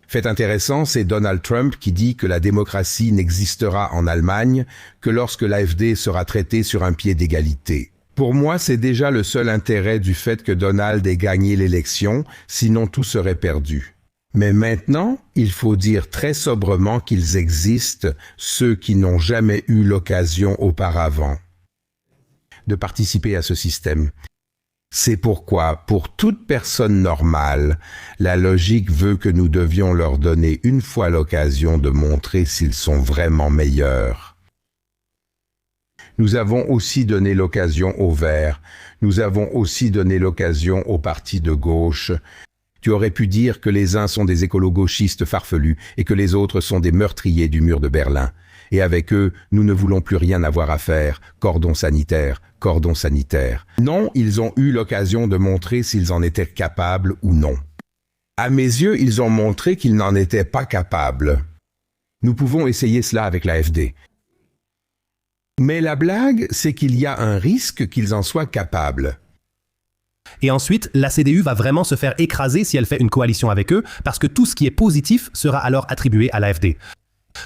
Fait intéressant, c'est Donald Trump qui dit que la démocratie n'existera en Allemagne que lorsque l'AfD sera traitée sur un pied d'égalité. Pour moi, c'est déjà le seul intérêt du fait que Donald ait gagné l'élection, sinon tout serait perdu. Mais maintenant, il faut dire très sobrement qu'ils existent, ceux qui n'ont jamais eu l'occasion auparavant de participer à ce système. C'est pourquoi, pour toute personne normale, la logique veut que nous devions leur donner une fois l'occasion de montrer s'ils sont vraiment meilleurs. Nous avons aussi donné l'occasion aux Verts, nous avons aussi donné l'occasion aux partis de gauche. Tu aurais pu dire que les uns sont des écolo-gauchistes farfelus et que les autres sont des meurtriers du mur de Berlin. Et avec eux, nous ne voulons plus rien avoir à faire. Cordon sanitaire, cordon sanitaire. Non, ils ont eu l'occasion de montrer s'ils en étaient capables ou non. À mes yeux, ils ont montré qu'ils n'en étaient pas capables. Nous pouvons essayer cela avec l'AfD. Mais la blague, c'est qu'il y a un risque qu'ils en soient capables. Et ensuite, la CDU va vraiment se faire écraser si elle fait une coalition avec eux, parce que tout ce qui est positif sera alors attribué à l'AfD.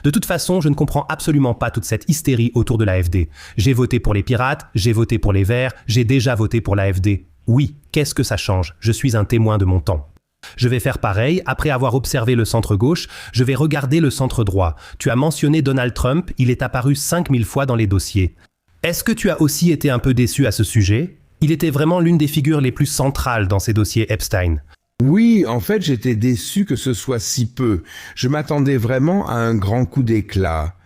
De toute façon, je ne comprends absolument pas toute cette hystérie autour de l'AfD. J'ai voté pour les pirates, j'ai voté pour les Verts, j'ai déjà voté pour l'AfD. Oui, qu'est-ce que ça change? Je suis un témoin de mon temps. Je vais faire pareil, après avoir observé le centre-gauche, je vais regarder le centre-droit. Tu as mentionné Donald Trump, il est apparu 5000 fois dans les dossiers. Est-ce que tu as aussi été un peu déçu à ce sujet? Il était vraiment l'une des figures les plus centrales dans ces dossiers Epstein. Oui, en fait, j'étais déçu que ce soit si peu. Je m'attendais vraiment à un grand coup d'éclat.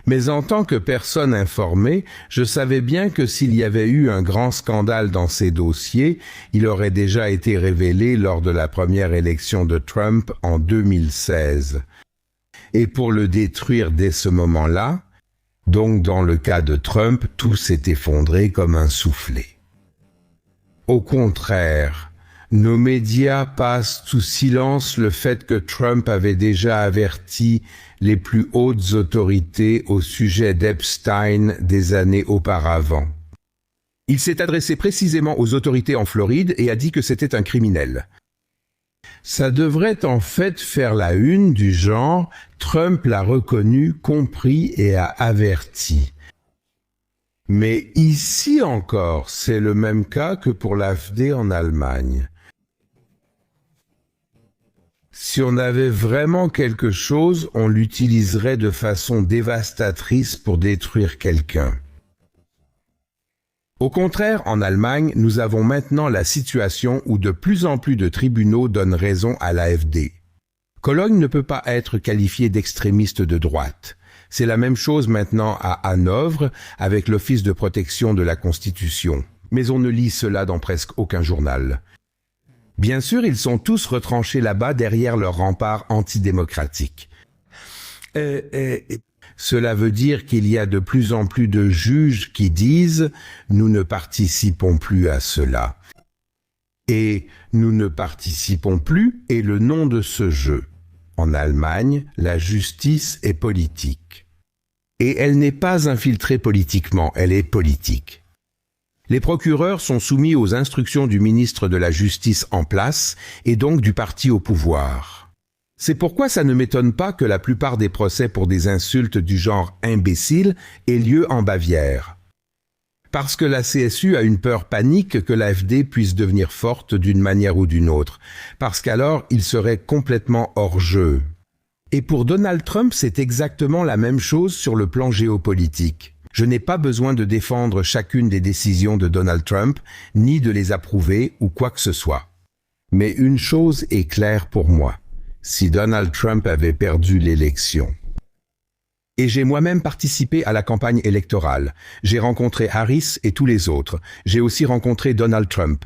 Mais en tant que personne informée, je savais bien que s'il y avait eu un grand scandale dans ces dossiers, il aurait déjà été révélé lors de la première élection de Trump en 2016. Et pour le détruire dès ce moment-là, donc dans le cas de Trump, tout s'est effondré comme un soufflet. Au contraire, nos médias passent sous silence le fait que Trump avait déjà averti les plus hautes autorités au sujet d'Epstein des années auparavant. Il s'est adressé précisément aux autorités en Floride et a dit que c'était un criminel. Ça devrait en fait faire la une du genre « Trump l'a reconnu, compris et a averti ». Mais ici encore, c'est le même cas que pour l'AfD en Allemagne. Si on avait vraiment quelque chose, on l'utiliserait de façon dévastatrice pour détruire quelqu'un. Au contraire, en Allemagne, nous avons maintenant la situation où de plus en plus de tribunaux donnent raison à l'AfD. Cologne ne peut pas être qualifié d'extrémiste de droite. C'est la même chose maintenant à Hanovre avec l'Office de protection de la Constitution. Mais on ne lit cela dans presque aucun journal. Bien sûr, ils sont tous retranchés là-bas derrière leur rempart antidémocratique. Cela veut dire qu'il y a de plus en plus de juges qui disent « nous ne participons plus à cela ». Et « nous ne participons plus » est le nom de ce jeu. En Allemagne, la justice est politique. Et elle n'est pas infiltrée politiquement, elle est politique. Les procureurs sont soumis aux instructions du ministre de la Justice en place et donc du parti au pouvoir. C'est pourquoi ça ne m'étonne pas que la plupart des procès pour des insultes du genre « imbécile » aient lieu en Bavière. Parce que la CSU a une peur panique que l'AfD puisse devenir forte d'une manière ou d'une autre, parce qu'alors il serait complètement hors jeu. Et pour Donald Trump, c'est exactement la même chose sur le plan géopolitique. Je n'ai pas besoin de défendre chacune des décisions de Donald Trump, ni de les approuver ou quoi que ce soit. Mais une chose est claire pour moi. Si Donald Trump avait perdu l'élection. Et j'ai moi-même participé à la campagne électorale. J'ai rencontré Harris et tous les autres. J'ai aussi rencontré Donald Trump.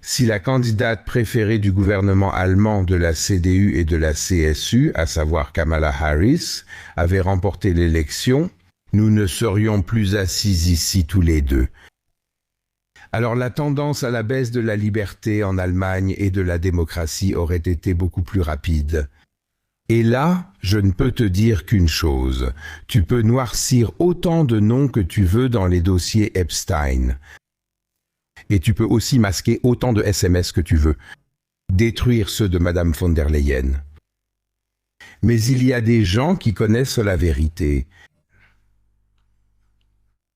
Si la candidate préférée du gouvernement allemand de la CDU et de la CSU, à savoir Kamala Harris, avait remporté l'élection, nous ne serions plus assis ici tous les deux. Alors la tendance à la baisse de la liberté en Allemagne et de la démocratie aurait été beaucoup plus rapide. Et là, je ne peux te dire qu'une chose. Tu peux noircir autant de noms que tu veux dans les dossiers Epstein. Et tu peux aussi masquer autant de SMS que tu veux. Détruire ceux de Madame von der Leyen. Mais il y a des gens qui connaissent la vérité.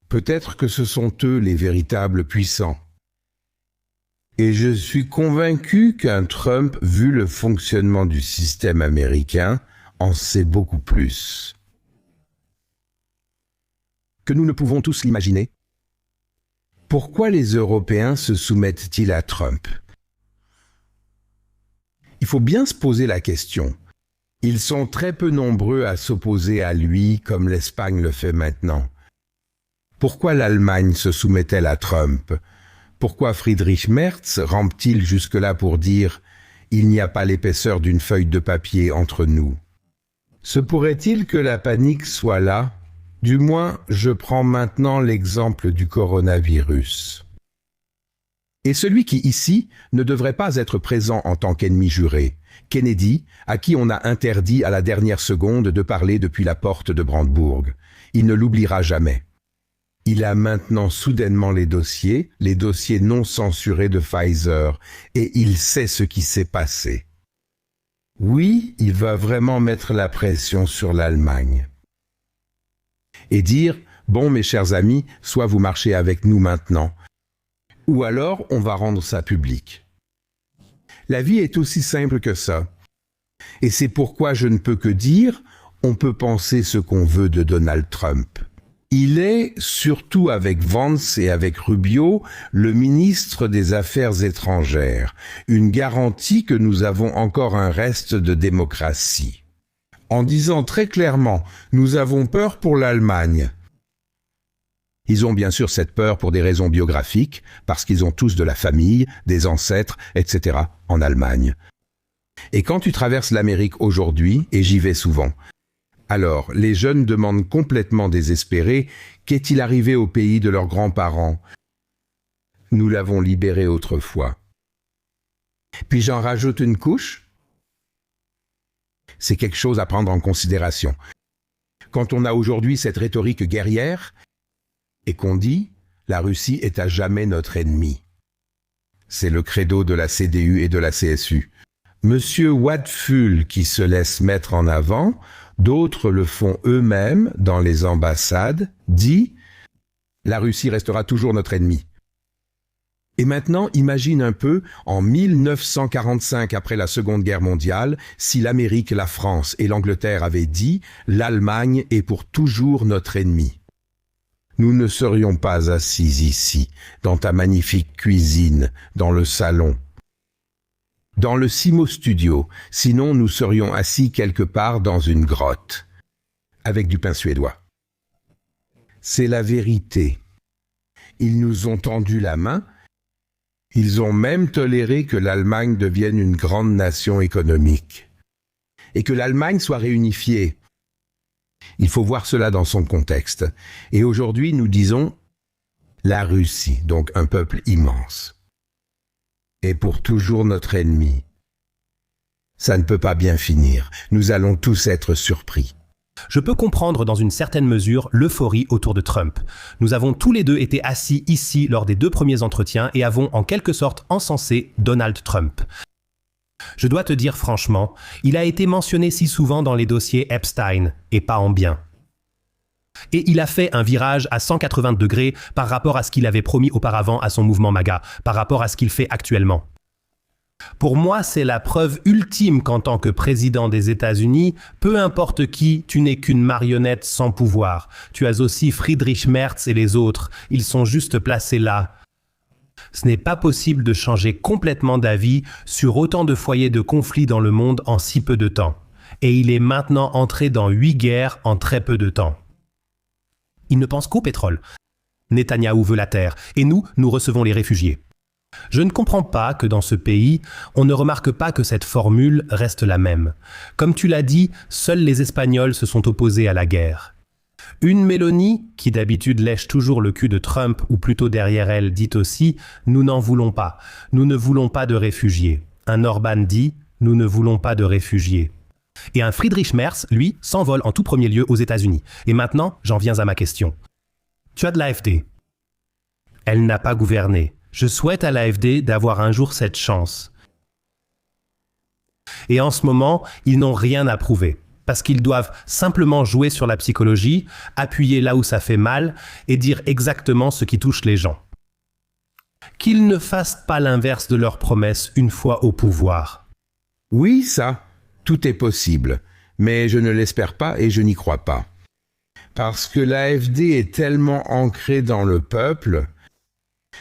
Peut-être que ce sont eux les véritables puissants. Et je suis convaincu qu'un Trump, vu le fonctionnement du système américain, en sait beaucoup plus. Que nous ne pouvons tous l'imaginer. Pourquoi les Européens se soumettent-ils à Trump? Il faut bien se poser la question. Ils sont très peu nombreux à s'opposer à lui comme l'Espagne le fait maintenant. Pourquoi l'Allemagne se soumet-elle à Trump? Pourquoi Friedrich Merz rampe-t-il jusque-là pour dire « Il n'y a pas l'épaisseur d'une feuille de papier entre nous » Se pourrait-il que la panique soit là? Du moins, je prends maintenant l'exemple du coronavirus. Et celui qui, ici, ne devrait pas être présent en tant qu'ennemi juré, Kennedy, à qui on a interdit à la dernière seconde de parler depuis la porte de Brandebourg. Il ne l'oubliera jamais. Il a maintenant soudainement les dossiers non censurés de Pfizer, et il sait ce qui s'est passé. Oui, il va vraiment mettre la pression sur l'Allemagne. Et dire, bon mes chers amis, soit vous marchez avec nous maintenant, ou alors on va rendre ça public. La vie est aussi simple que ça. Et c'est pourquoi je ne peux que dire, on peut penser ce qu'on veut de Donald Trump. Il est, surtout avec Vance et avec Rubio, le ministre des Affaires étrangères, une garantie que nous avons encore un reste de démocratie. En disant très clairement « Nous avons peur pour l'Allemagne ». Ils ont bien sûr cette peur pour des raisons biographiques, parce qu'ils ont tous de la famille, des ancêtres, etc. en Allemagne. Et quand tu traverses l'Amérique aujourd'hui, et j'y vais souvent, alors les jeunes demandent complètement désespérés « Qu'est-il arrivé au pays de leurs grands-parents » Nous l'avons libéré autrefois. Puis j'en rajoute une couche. C'est quelque chose à prendre en considération. Quand on a aujourd'hui cette rhétorique guerrière et qu'on dit « la Russie est à jamais notre ennemi ». C'est le credo de la CDU et de la CSU. Monsieur Wadful qui se laisse mettre en avant, d'autres le font eux-mêmes dans les ambassades, dit « la Russie restera toujours notre ennemi ». Et maintenant, imagine un peu, en 1945, après la Seconde Guerre mondiale, si l'Amérique, la France et l'Angleterre avaient dit « l'Allemagne est pour toujours notre ennemi ». Nous ne serions pas assis ici, dans ta magnifique cuisine, dans le salon, dans le Simo Studio, sinon nous serions assis quelque part dans une grotte, avec du pain suédois. C'est la vérité. Ils nous ont tendu la main. Ils ont même toléré que l'Allemagne devienne une grande nation économique et que l'Allemagne soit réunifiée. Il faut voir cela dans son contexte. Et aujourd'hui, nous disons la Russie, donc un peuple immense, est pour toujours notre ennemi. Ça ne peut pas bien finir. Nous allons tous être surpris. Je peux comprendre dans une certaine mesure l'euphorie autour de Trump. Nous avons tous les deux été assis ici lors des 2 premiers entretiens et avons en quelque sorte encensé Donald Trump. Je dois te dire franchement, il a été mentionné si souvent dans les dossiers Epstein, et pas en bien. Et il a fait un virage à 180 degrés par rapport à ce qu'il avait promis auparavant à son mouvement MAGA, par rapport à ce qu'il fait actuellement. Pour moi, c'est la preuve ultime qu'en tant que président des États-Unis, peu importe qui, tu n'es qu'une marionnette sans pouvoir. Tu as aussi Friedrich Merz et les autres, ils sont juste placés là. Ce n'est pas possible de changer complètement d'avis sur autant de foyers de conflits dans le monde en si peu de temps. Et il est maintenant entré dans 8 guerres en très peu de temps. Il ne pense qu'au pétrole. Netanyahou veut la terre, et nous recevons les réfugiés. Je ne comprends pas que dans ce pays, on ne remarque pas que cette formule reste la même. Comme tu l'as dit, seuls les Espagnols se sont opposés à la guerre. Une Mélanie, qui d'habitude lèche toujours le cul de Trump, ou plutôt derrière elle, dit aussi « Nous n'en voulons pas. Nous ne voulons pas de réfugiés ». Un Orban dit « Nous ne voulons pas de réfugiés ». Et un Friedrich Merz, lui, s'envole en tout premier lieu aux États-Unis. Et maintenant, j'en viens à ma question. Tu as de l'AfD. Elle n'a pas gouverné. Je souhaite à l'AfD d'avoir un jour cette chance. Et en ce moment, ils n'ont rien à prouver. Parce qu'ils doivent simplement jouer sur la psychologie, appuyer là où ça fait mal et dire exactement ce qui touche les gens. Qu'ils ne fassent pas l'inverse de leurs promesses une fois au pouvoir. Oui, ça, tout est possible, mais je ne l'espère pas et je n'y crois pas. Parce que l'AfD est tellement ancrée dans le peuple,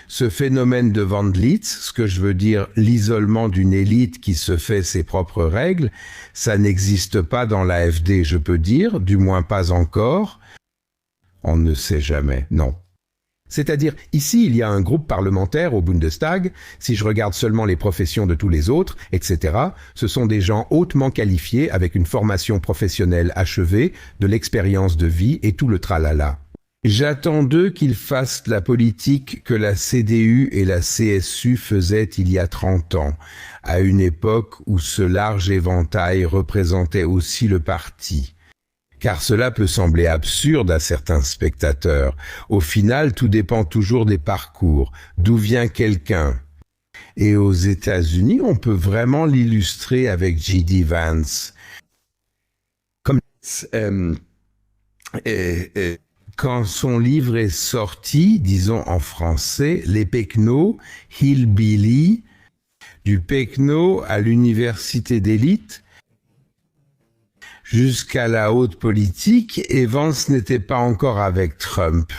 ce phénomène de Wendlitz, ce que je veux dire l'isolement d'une élite qui se fait ses propres règles, ça n'existe pas dans l'AfD, je peux dire, du moins pas encore. On ne sait jamais, non. C'est-à-dire, ici, il y a un groupe parlementaire au Bundestag, si je regarde seulement les professions de tous les autres, etc., ce sont des gens hautement qualifiés avec une formation professionnelle achevée, de l'expérience de vie et tout le tralala. J'attends d'eux qu'ils fassent la politique que la CDU et la CSU faisaient il y a 30 ans, à une époque où ce large éventail représentait aussi le parti. Car cela peut sembler absurde à certains spectateurs. Au final, tout dépend toujours des parcours, d'où vient quelqu'un. Et aux États-Unis, on peut vraiment l'illustrer avec J.D. Vance. Comme quand son livre est sorti, disons en français, Les Pecnos, Hillbilly, du Pecno à l'université d'élite, jusqu'à la haute politique, et Vance n'était pas encore avec Trump.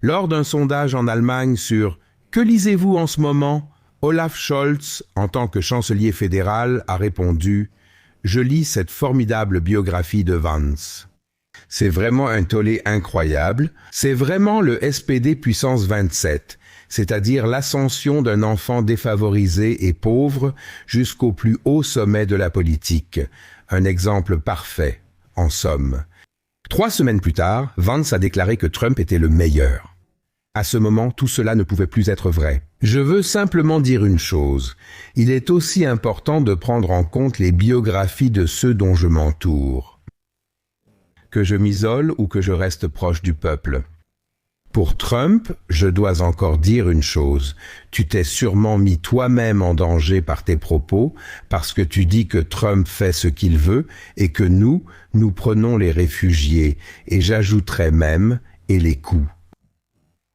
Lors d'un sondage en Allemagne sur « Que lisez-vous en ce moment ?», Olaf Scholz, en tant que chancelier fédéral, a répondu « Je lis cette formidable biographie de Vance ». C'est vraiment un tollé incroyable. C'est vraiment le SPD puissance 27, c'est-à-dire l'ascension d'un enfant défavorisé et pauvre jusqu'au plus haut sommet de la politique. Un exemple parfait, en somme. 3 semaines plus tard, Vance a déclaré que Trump était le meilleur. À ce moment, tout cela ne pouvait plus être vrai. Je veux simplement dire une chose. Il est aussi important de prendre en compte les biographies de ceux dont je m'entoure. Que je m'isole ou que je reste proche du peuple. Pour Trump, je dois encore dire une chose. Tu t'es sûrement mis toi-même en danger par tes propos, parce que tu dis que Trump fait ce qu'il veut et que nous prenons les réfugiés, et j'ajouterais même, et les coûts.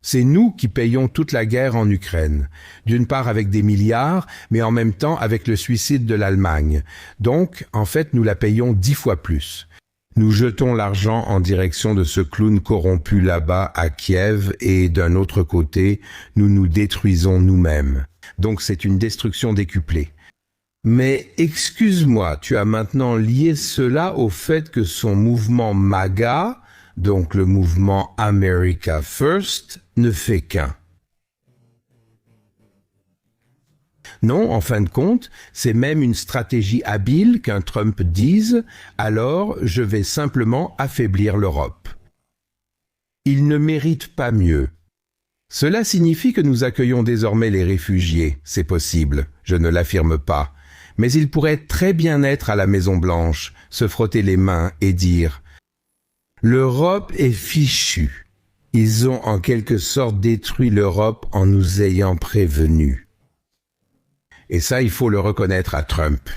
C'est nous qui payons toute la guerre en Ukraine, d'une part avec des milliards, mais en même temps avec le suicide de l'Allemagne. Donc, en fait, nous la payons 10 fois plus. Nous jetons l'argent en direction de ce clown corrompu là-bas à Kiev et d'un autre côté, nous nous détruisons nous-mêmes. Donc c'est une destruction décuplée. Mais excuse-moi, tu as maintenant lié cela au fait que son mouvement MAGA, donc le mouvement America First, ne fait qu'un. Non, en fin de compte, c'est même une stratégie habile qu'un Trump dise « alors je vais simplement affaiblir l'Europe ». Il ne mérite pas mieux. Cela signifie que nous accueillons désormais les réfugiés, c'est possible, je ne l'affirme pas, mais il pourrait très bien être à la Maison-Blanche, se frotter les mains et dire « l'Europe est fichue, ils ont en quelque sorte détruit l'Europe en nous ayant prévenus ». Et ça, il faut le reconnaître à Trump.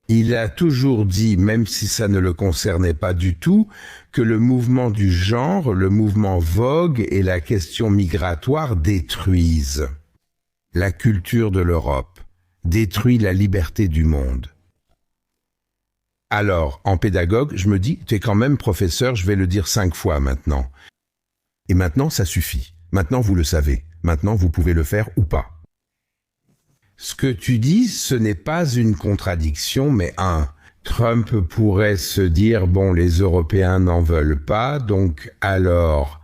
Il a toujours dit, même si ça ne le concernait pas du tout, que le mouvement du genre, le mouvement Vogue et la question migratoire détruisent la culture de l'Europe, détruisent la liberté du monde. Alors, en pédagogue, je me dis, tu es quand même professeur, je vais le dire 5 fois maintenant. Et maintenant, ça suffit. Maintenant, vous le savez. Maintenant, vous pouvez le faire ou pas. Ce que tu dis, ce n'est pas une contradiction, mais Trump pourrait se dire, bon, les Européens n'en veulent pas, donc alors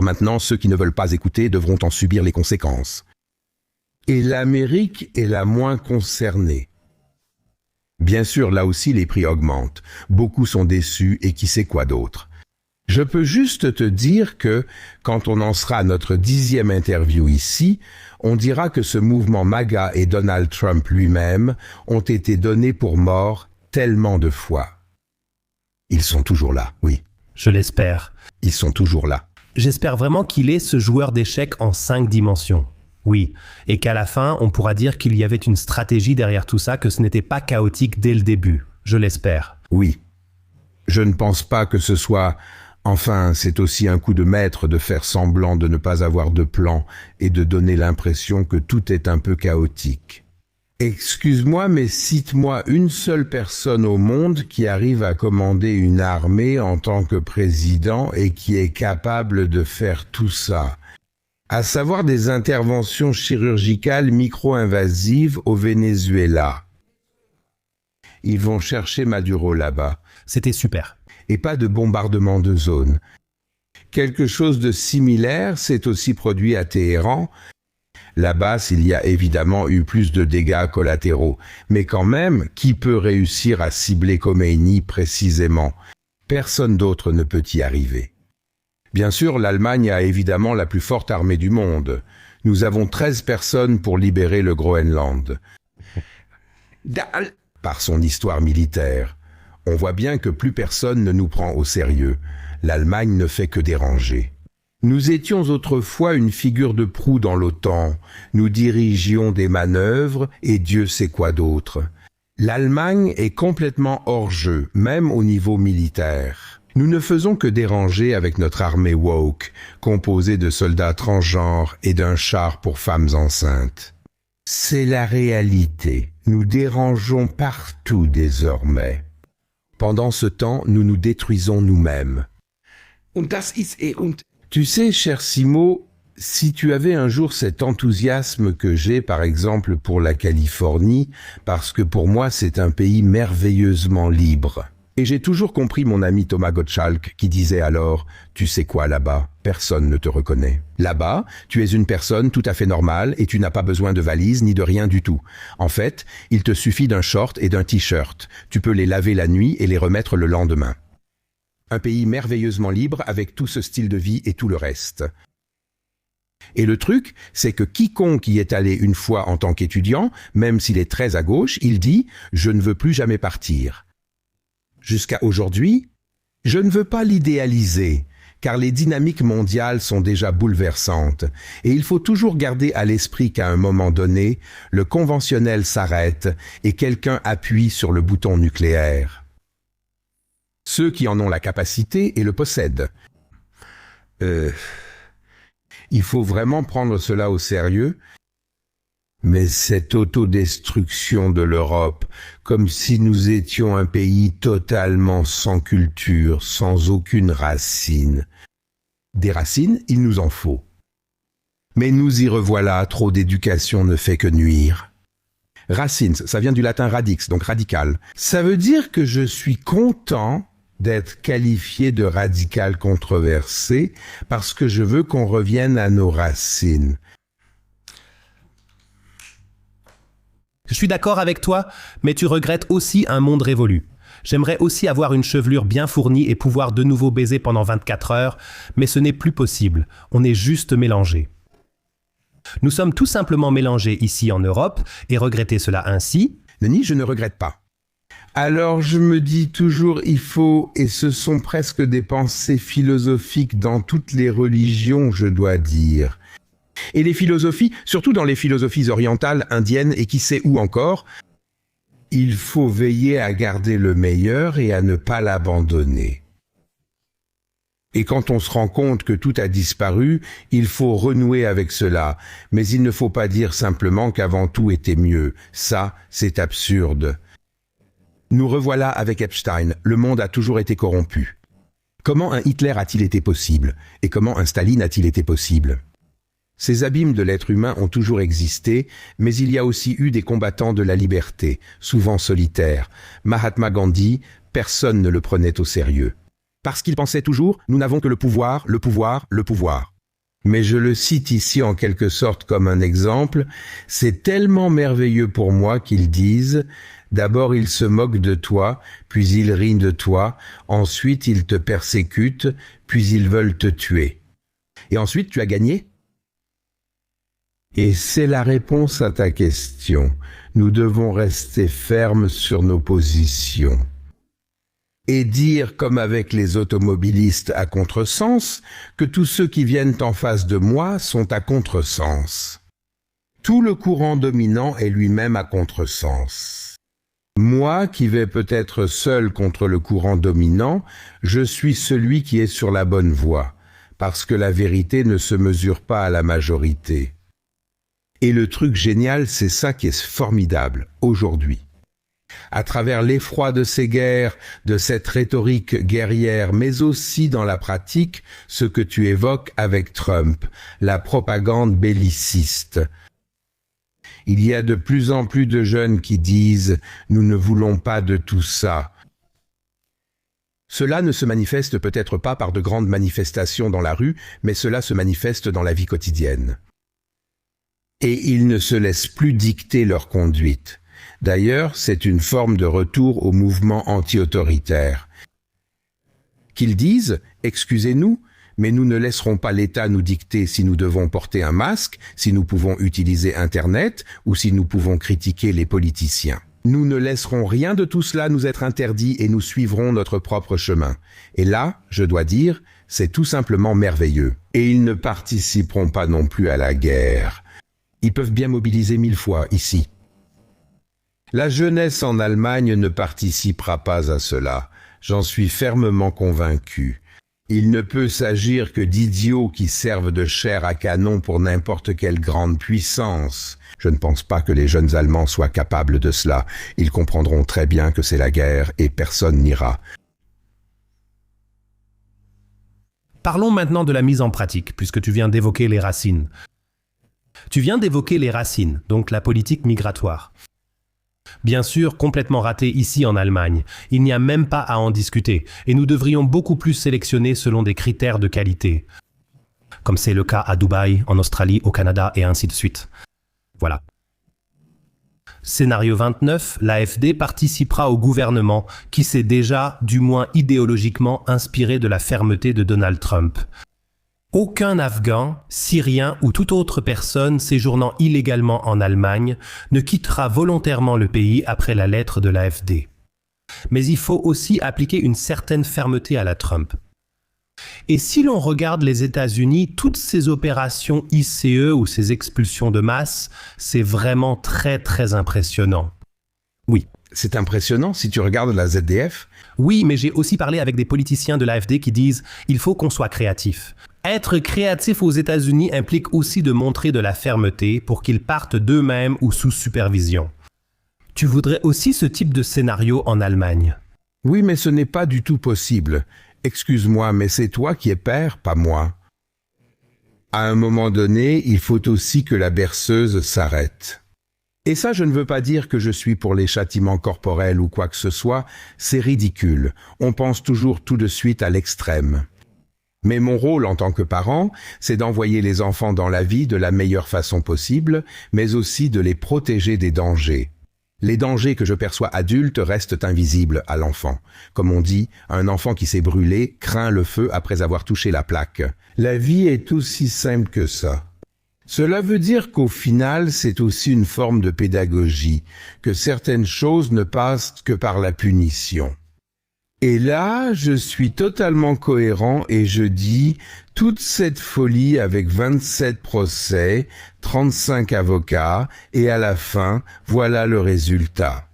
maintenant, ceux qui ne veulent pas écouter devront en subir les conséquences. Et l'Amérique est la moins concernée. Bien sûr, là aussi, les prix augmentent. Beaucoup sont déçus et qui sait quoi d'autre. Je peux juste te dire que, quand on en sera à notre 10e interview ici, on dira que ce mouvement MAGA et Donald Trump lui-même ont été donnés pour morts tellement de fois. Ils sont toujours là, oui. Je l'espère. Ils sont toujours là. J'espère vraiment qu'il est ce joueur d'échecs en 5 dimensions. Oui, et qu'à la fin, on pourra dire qu'il y avait une stratégie derrière tout ça, que ce n'était pas chaotique dès le début. Je l'espère. Oui. Je ne pense pas que ce soit... Enfin, c'est aussi un coup de maître de faire semblant de ne pas avoir de plan et de donner l'impression que tout est un peu chaotique. Excuse-moi, mais cite-moi une seule personne au monde qui arrive à commander une armée en tant que président et qui est capable de faire tout ça. À savoir des interventions chirurgicales micro-invasives au Venezuela. Ils vont chercher Maduro là-bas. C'était super. Et pas de bombardement de zone. Quelque chose de similaire s'est aussi produit à Téhéran. Là-bas, il y a évidemment eu plus de dégâts collatéraux. Mais quand même, qui peut réussir à cibler Khomeini précisément? Personne d'autre ne peut y arriver. Bien sûr, l'Allemagne a évidemment la plus forte armée du monde. Nous avons 13 personnes pour libérer le Groenland. Par son histoire militaire. On voit bien que plus personne ne nous prend au sérieux. L'Allemagne ne fait que déranger. Nous étions autrefois une figure de proue dans l'OTAN. Nous dirigions des manœuvres et Dieu sait quoi d'autre. L'Allemagne est complètement hors jeu, même au niveau militaire. Nous ne faisons que déranger avec notre armée woke, composée de soldats transgenres et d'un char pour femmes enceintes. C'est la réalité. Nous dérangeons partout désormais. Pendant ce temps, nous nous détruisons nous-mêmes. Tu sais, cher Simo, si tu avais un jour cet enthousiasme que j'ai, par exemple, pour la Californie, parce que pour moi, c'est un pays merveilleusement libre. Et j'ai toujours compris mon ami Thomas Gottschalk qui disait alors « Tu sais quoi là-bas? Personne ne te reconnaît. Là-bas, tu es une personne tout à fait normale et tu n'as pas besoin de valise ni de rien du tout. En fait, il te suffit d'un short et d'un t-shirt. Tu peux les laver la nuit et les remettre le lendemain. » Un pays merveilleusement libre avec tout ce style de vie et tout le reste. Et le truc, c'est que quiconque y est allé une fois en tant qu'étudiant, même s'il est très à gauche, il dit « Je ne veux plus jamais partir ». Jusqu'à aujourd'hui, je ne veux pas l'idéaliser, car les dynamiques mondiales sont déjà bouleversantes, et il faut toujours garder à l'esprit qu'à un moment donné, le conventionnel s'arrête et quelqu'un appuie sur le bouton nucléaire. Ceux qui en ont la capacité et le possèdent. Il faut vraiment prendre cela au sérieux. Mais cette autodestruction de l'Europe, comme si nous étions un pays totalement sans culture, sans aucune racine. Des racines, il nous en faut. Mais nous y revoilà, trop d'éducation ne fait que nuire. Racines, ça vient du latin radix, donc radical. Ça veut dire que je suis content d'être qualifié de radical controversé parce que je veux qu'on revienne à nos racines. Je suis d'accord avec toi, mais tu regrettes aussi un monde révolu. J'aimerais aussi avoir une chevelure bien fournie et pouvoir de nouveau baiser pendant 24 heures, mais ce n'est plus possible. On est juste mélangés. Nous sommes tout simplement mélangés ici en Europe, et regretter cela ainsi... Denis, je ne regrette pas. Alors je me dis toujours, il faut, et ce sont presque des pensées philosophiques dans toutes les religions, je dois dire. Et les philosophies, surtout dans les philosophies orientales, indiennes et qui sait où encore, il faut veiller à garder le meilleur et à ne pas l'abandonner. Et quand on se rend compte que tout a disparu, il faut renouer avec cela. Mais il ne faut pas dire simplement qu'avant tout était mieux. Ça, c'est absurde. Nous revoilà avec Epstein. Le monde a toujours été corrompu. Comment un Hitler a-t-il été possible? Et comment un Staline a-t-il été possible? Ces abîmes de l'être humain ont toujours existé, mais il y a aussi eu des combattants de la liberté, souvent solitaires. Mahatma Gandhi, personne ne le prenait au sérieux. Parce qu'il pensait toujours, nous n'avons que le pouvoir, le pouvoir, le pouvoir. Mais je le cite ici en quelque sorte comme un exemple, c'est tellement merveilleux pour moi qu'ils disent, d'abord ils se moquent de toi, puis ils rient de toi, ensuite ils te persécutent, puis ils veulent te tuer. Et ensuite tu as gagné ? Et c'est la réponse à ta question. Nous devons rester fermes sur nos positions. et dire, comme avec les automobilistes à contresens, que tous ceux qui viennent en face de moi sont à contresens. Tout le courant dominant est lui-même à contresens. Moi, qui vais peut-être seul contre le courant dominant, je suis celui qui est sur la bonne voie, parce que la vérité ne se mesure pas à la majorité. Et le truc génial, c'est ça qui est formidable, aujourd'hui. À travers l'effroi de ces guerres, de cette rhétorique guerrière, mais aussi dans la pratique, ce que tu évoques avec Trump, la propagande belliciste. Il y a de plus en plus de jeunes qui disent « Nous ne voulons pas de tout ça ». Cela ne se manifeste peut-être pas par de grandes manifestations dans la rue, mais cela se manifeste dans la vie quotidienne. Et ils ne se laissent plus dicter leur conduite. D'ailleurs, c'est une forme de retour au mouvement anti-autoritaire. Qu'ils disent « Excusez-nous, mais nous ne laisserons pas l'État nous dicter si nous devons porter un masque, si nous pouvons utiliser Internet ou si nous pouvons critiquer les politiciens. Nous ne laisserons rien de tout cela nous être interdit et nous suivrons notre propre chemin. » Et là, je dois dire, c'est tout simplement merveilleux. Et ils ne participeront pas non plus à la guerre. Ils peuvent bien mobiliser 1000 fois ici. La jeunesse en Allemagne ne participera pas à cela. J'en suis fermement convaincu. Il ne peut s'agir que d'idiots qui servent de chair à canon pour n'importe quelle grande puissance. Je ne pense pas que les jeunes Allemands soient capables de cela. Ils comprendront très bien que c'est la guerre et personne n'ira. Parlons maintenant de la mise en pratique, puisque tu viens d'évoquer les racines. Tu viens d'évoquer les racines, donc la politique migratoire. Bien sûr, complètement raté ici en Allemagne. Il n'y a même pas à en discuter, et nous devrions beaucoup plus sélectionner selon des critères de qualité. Comme c'est le cas à Dubaï, en Australie, au Canada et ainsi de suite. Voilà. Scénario 29, l'AfD participera au gouvernement qui s'est déjà, du moins idéologiquement, inspiré de la fermeté de Donald Trump. Aucun Afghan, Syrien ou toute autre personne séjournant illégalement en Allemagne ne quittera volontairement le pays après la lettre de l'AfD. Mais il faut aussi appliquer une certaine fermeté à la Trump. Et si l'on regarde les États-Unis, toutes ces opérations ICE ou ces expulsions de masse, c'est vraiment très très impressionnant. Oui. C'est impressionnant si tu regardes la ZDF. Oui, mais j'ai aussi parlé avec des politiciens de l'AfD qui disent « il faut qu'on soit créatif ». Être créatif aux États-Unis implique aussi de montrer de la fermeté pour qu'ils partent d'eux-mêmes ou sous supervision. Tu voudrais aussi ce type de scénario en Allemagne? Oui, mais ce n'est pas du tout possible. Excuse-moi, mais c'est toi qui es père, pas moi. À un moment donné, il faut aussi que la berceuse s'arrête. Et ça, je ne veux pas dire que je suis pour les châtiments corporels ou quoi que ce soit, c'est ridicule. On pense toujours tout de suite à l'extrême. Mais mon rôle en tant que parent, c'est d'envoyer les enfants dans la vie de la meilleure façon possible, mais aussi de les protéger des dangers. Les dangers que je perçois adultes restent invisibles à l'enfant. Comme on dit, un enfant qui s'est brûlé craint le feu après avoir touché la plaque. La vie est aussi simple que ça. Cela veut dire qu'au final, c'est aussi une forme de pédagogie, que certaines choses ne passent que par la punition. Et là, je suis totalement cohérent et je dis, toute cette folie avec 27 procès, 35 avocats, et à la fin, voilà le résultat.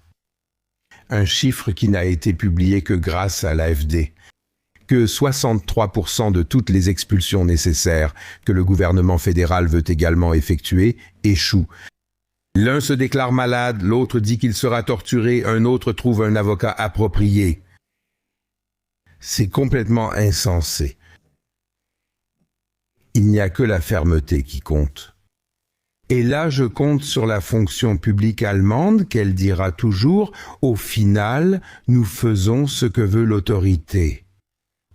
Un chiffre qui n'a été publié que grâce à l'AfD. Que 63% de toutes les expulsions nécessaires que le gouvernement fédéral veut également effectuer échouent. L'un se déclare malade, l'autre dit qu'il sera torturé, un autre trouve un avocat approprié. C'est complètement insensé. Il n'y a que la fermeté qui compte. Et là, je compte sur la fonction publique allemande qu'elle dira toujours « Au final, nous faisons ce que veut l'autorité ».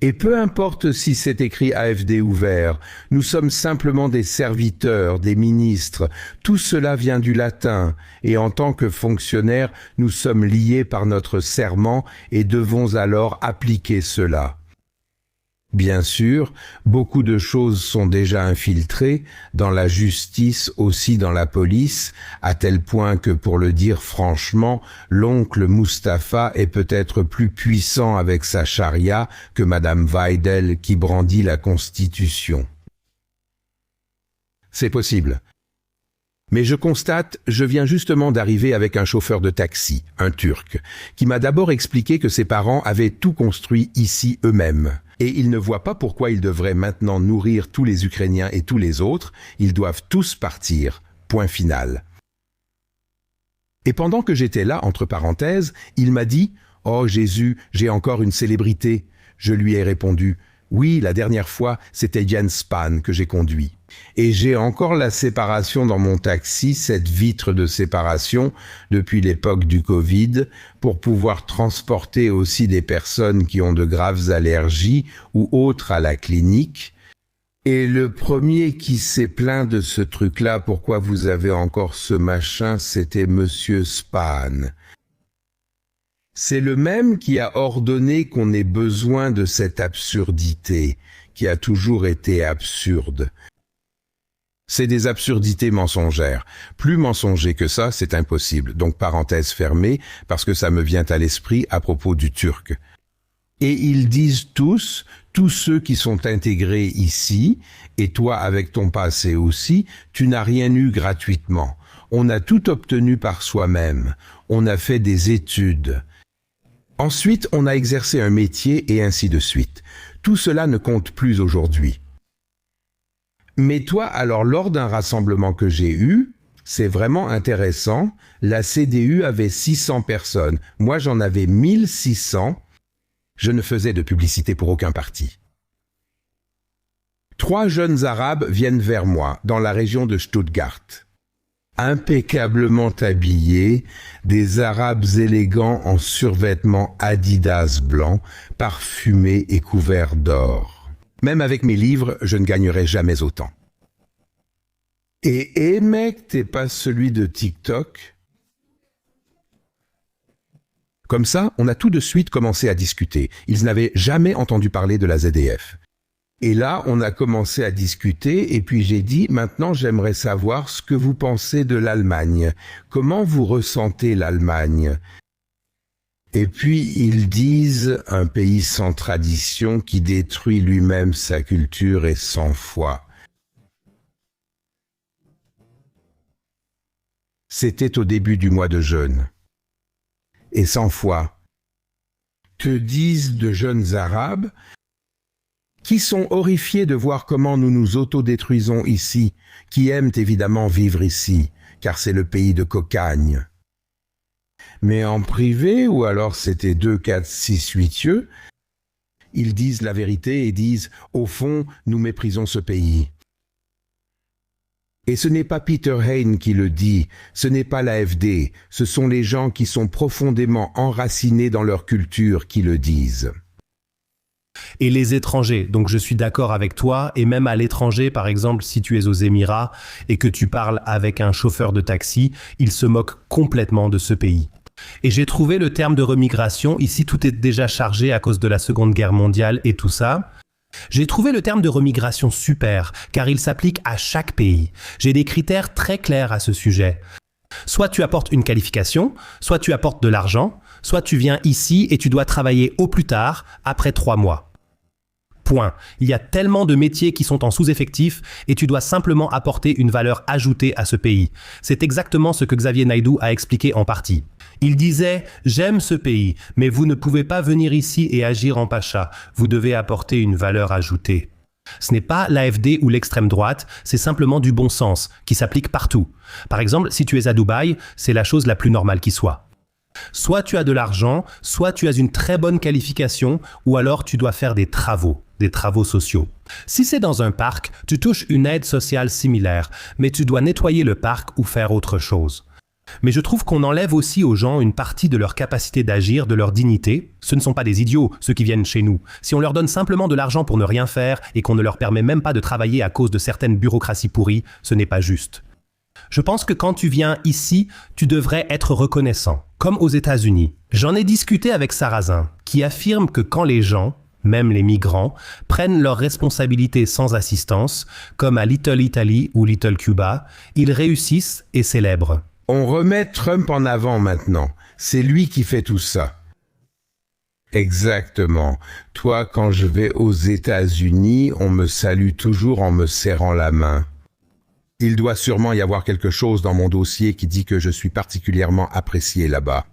Et peu importe si c'est écrit AfD ouvert, nous sommes simplement des serviteurs, des ministres, tout cela vient du latin, et en tant que fonctionnaires, nous sommes liés par notre serment et devons alors appliquer cela. Bien sûr, beaucoup de choses sont déjà infiltrées, dans la justice, aussi dans la police, à tel point que, pour le dire franchement, l'oncle Mustapha est peut-être plus puissant avec sa charia que Madame Weidel qui brandit la Constitution. C'est possible. Mais je constate, je viens justement d'arriver avec un chauffeur de taxi, un Turc, qui m'a d'abord expliqué que ses parents avaient tout construit ici eux-mêmes. Et il ne voit pas pourquoi ils devraient maintenant nourrir tous les Ukrainiens et tous les autres, ils doivent tous partir. Point final. Et pendant que j'étais là, entre parenthèses, il m'a dit « Oh Jésus, j'ai encore une célébrité ». Je lui ai répondu « Oui, la dernière fois, c'était Jens Spahn que j'ai conduit. Et j'ai encore la séparation dans mon taxi, cette vitre de séparation, depuis l'époque du Covid, pour pouvoir transporter aussi des personnes qui ont de graves allergies ou autres à la clinique. Et le premier qui s'est plaint de ce truc-là, pourquoi vous avez encore ce machin, c'était Monsieur Spahn. C'est le même qui a ordonné qu'on ait besoin de cette absurdité, qui a toujours été absurde. C'est des absurdités mensongères. Plus mensonger que ça, c'est impossible. Donc parenthèse fermée, parce que ça me vient à l'esprit à propos du Turc. Et ils disent tous ceux qui sont intégrés ici, et toi avec ton passé aussi, tu n'as rien eu gratuitement. On a tout obtenu par soi-même. On a fait des études. Ensuite, on a exercé un métier et ainsi de suite. Tout cela ne compte plus aujourd'hui. Mais toi, alors lors d'un rassemblement que j'ai eu, c'est vraiment intéressant, la CDU avait 600 personnes, moi j'en avais 1600, je ne faisais de publicité pour aucun parti. 3 jeunes Arabes viennent vers moi, dans la région de Stuttgart. Impeccablement habillés, des Arabes élégants en survêtements Adidas blancs, parfumés et couverts d'or. Même avec mes livres, je ne gagnerai jamais autant. Et mec, t'es pas celui de TikTok? Comme ça, on a tout de suite commencé à discuter. Ils n'avaient jamais entendu parler de la ZDF. Et là, on a commencé à discuter et puis j'ai dit, maintenant j'aimerais savoir ce que vous pensez de l'Allemagne. Comment vous ressentez l'Allemagne ? Et puis ils disent un pays sans tradition qui détruit lui-même sa culture et sans foi. C'était au début du mois de jeûne. Et sans foi. Que disent de jeunes Arabes qui sont horrifiés de voir comment nous nous autodétruisons ici, qui aiment évidemment vivre ici, car c'est le pays de cocagne. Mais en privé, ou alors c'était 2, 4, 6, 8 yeux, ils disent la vérité et disent « Au fond, nous méprisons ce pays ». Et ce n'est pas Peter Hain qui le dit, ce n'est pas l'AfD, ce sont les gens qui sont profondément enracinés dans leur culture qui le disent. Et les étrangers, donc je suis d'accord avec toi, et même à l'étranger, par exemple, si tu es aux Émirats et que tu parles avec un chauffeur de taxi, il se moque complètement de ce pays. Et j'ai trouvé le terme de remigration, ici tout est déjà chargé à cause de la Seconde Guerre mondiale et tout ça. J'ai trouvé le terme de remigration super, car il s'applique à chaque pays. J'ai des critères très clairs à ce sujet. Soit tu apportes une qualification, soit tu apportes de l'argent, soit tu viens ici et tu dois travailler au plus tard, après 3 mois. Point. Il y a tellement de métiers qui sont en sous-effectif et tu dois simplement apporter une valeur ajoutée à ce pays. C'est exactement ce que Xavier Naidoo a expliqué en partie. Il disait « J'aime ce pays, mais vous ne pouvez pas venir ici et agir en pacha. Vous devez apporter une valeur ajoutée. » Ce n'est pas l'AfD ou l'extrême droite, c'est simplement du bon sens, qui s'applique partout. Par exemple, si tu es à Dubaï, c'est la chose la plus normale qui soit. Soit tu as de l'argent, soit tu as une très bonne qualification, ou alors tu dois faire des travaux sociaux. Si c'est dans un parc, tu touches une aide sociale similaire, mais tu dois nettoyer le parc ou faire autre chose. Mais je trouve qu'on enlève aussi aux gens une partie de leur capacité d'agir, de leur dignité. Ce ne sont pas des idiots, ceux qui viennent chez nous. Si on leur donne simplement de l'argent pour ne rien faire et qu'on ne leur permet même pas de travailler à cause de certaines bureaucraties pourries, ce n'est pas juste. Je pense que quand tu viens ici, tu devrais être reconnaissant, comme aux États-Unis. J'en ai discuté avec Sarrazin, qui affirme que quand les gens, même les migrants, prennent leurs responsabilités sans assistance, comme à Little Italy ou Little Cuba. Ils réussissent et célèbrent. On remet Trump en avant maintenant. C'est lui qui fait tout ça. Exactement. Toi, quand je vais aux États-Unis, on me salue toujours en me serrant la main. Il doit sûrement y avoir quelque chose dans mon dossier qui dit que je suis particulièrement apprécié là-bas.